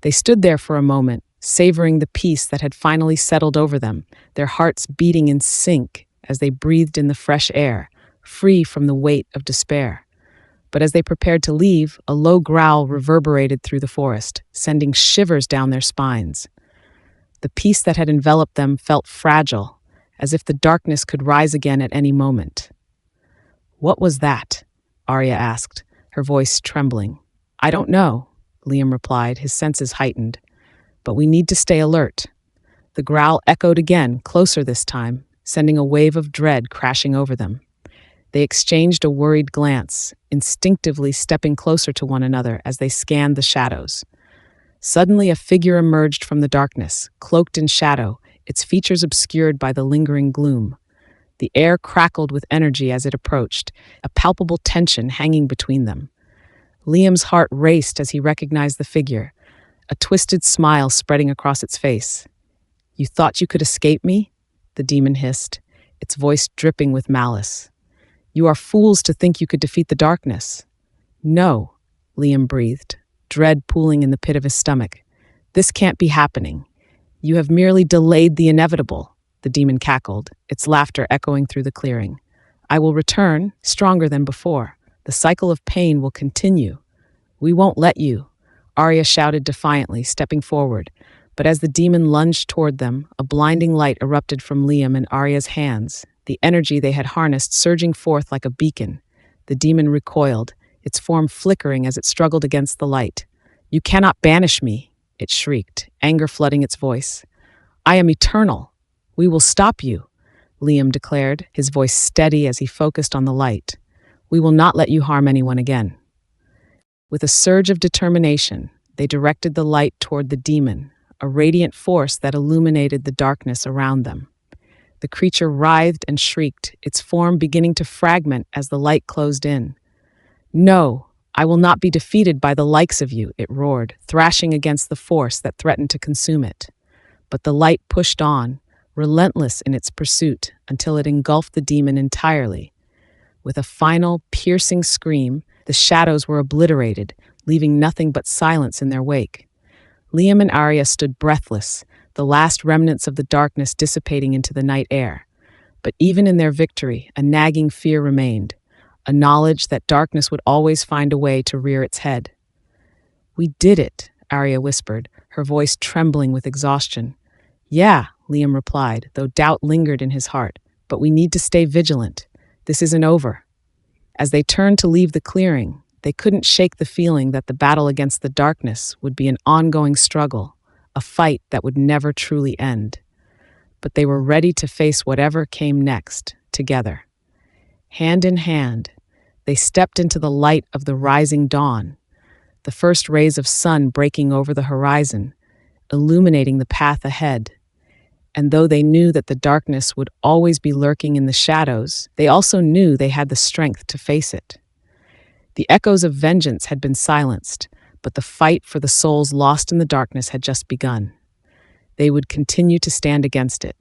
[SPEAKER 1] They stood there for a moment, savoring the peace that had finally settled over them, their hearts beating in sync as they breathed in the fresh air, free from the weight of despair. But as they prepared to leave, a low growl reverberated through the forest, sending shivers down their spines. The peace that had enveloped them felt fragile, as if the darkness could rise again at any moment. "What was that?" Aria asked, her voice trembling. "I don't know," Liam replied, his senses heightened. "But we need to stay alert." The growl echoed again, closer this time, sending a wave of dread crashing over them. They exchanged a worried glance, instinctively stepping closer to one another as they scanned the shadows. Suddenly, a figure emerged from the darkness, cloaked in shadow, its features obscured by the lingering gloom. The air crackled with energy as it approached, a palpable tension hanging between them. Liam's heart raced as he recognized the figure, a twisted smile spreading across its face. "You thought you could escape me?" the demon hissed, its voice dripping with malice. "You are fools to think you could defeat the darkness." "No," Liam breathed, dread pooling in the pit of his stomach. "This can't be happening. You have merely delayed the inevitable," the demon cackled, its laughter echoing through the clearing. "I will return, stronger than before. The cycle of pain will continue." "We won't let you," Aria shouted defiantly, stepping forward. But as the demon lunged toward them, a blinding light erupted from Liam and Aria's hands, the energy they had harnessed surging forth like a beacon. The demon recoiled, its form flickering as it struggled against the light. "You cannot banish me," it shrieked, anger flooding its voice. "I am eternal. We will stop you," Liam declared, his voice steady as he focused on the light. "We will not let you harm anyone again." With a surge of determination, they directed the light toward the demon, a radiant force that illuminated the darkness around them. The creature writhed and shrieked, its form beginning to fragment as the light closed in. "No, I will not be defeated by the likes of you," it roared, thrashing against the force that threatened to consume it. But the light pushed on, relentless in its pursuit, until it engulfed the demon entirely. With a final, piercing scream, the shadows were obliterated, leaving nothing but silence in their wake. Liam and Aria stood breathless, the last remnants of the darkness dissipating into the night air. But even in their victory, a nagging fear remained, a knowledge that darkness would always find a way to rear its head. "We did it," Aria whispered, her voice trembling with exhaustion. "Yeah," Liam replied, though doubt lingered in his heart, "but we need to stay vigilant. This isn't over." As they turned to leave the clearing, they couldn't shake the feeling that the battle against the darkness would be an ongoing struggle, a fight that would never truly end. But they were ready to face whatever came next, together. Hand in hand, they stepped into the light of the rising dawn, the first rays of sun breaking over the horizon, illuminating the path ahead. And though they knew that the darkness would always be lurking in the shadows, they also knew they had the strength to face it. The echoes of vengeance had been silenced, but the fight for the souls lost in the darkness had just begun. They would continue to stand against it,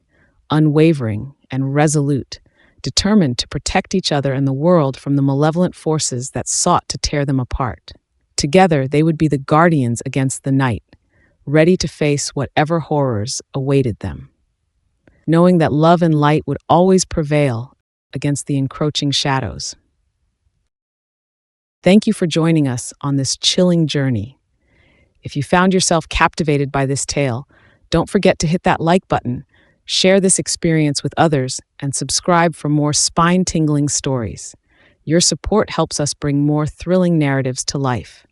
[SPEAKER 1] unwavering and resolute, determined to protect each other and the world from the malevolent forces that sought to tear them apart. Together, they would be the guardians against the night, ready to face whatever horrors awaited them, knowing that love and light would always prevail against the encroaching shadows. Thank you for joining us on this chilling journey. If you found yourself captivated by this tale, don't forget to hit that like button, share this experience with others, and subscribe for more spine-tingling stories. Your support helps us bring more thrilling narratives to life.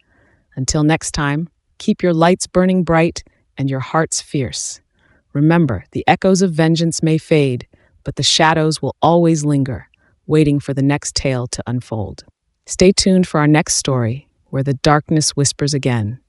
[SPEAKER 1] Until next time, keep your lights burning bright and your hearts fierce. Remember, the echoes of vengeance may fade, but the shadows will always linger, waiting for the next tale to unfold. Stay tuned for our next story, where the darkness whispers again.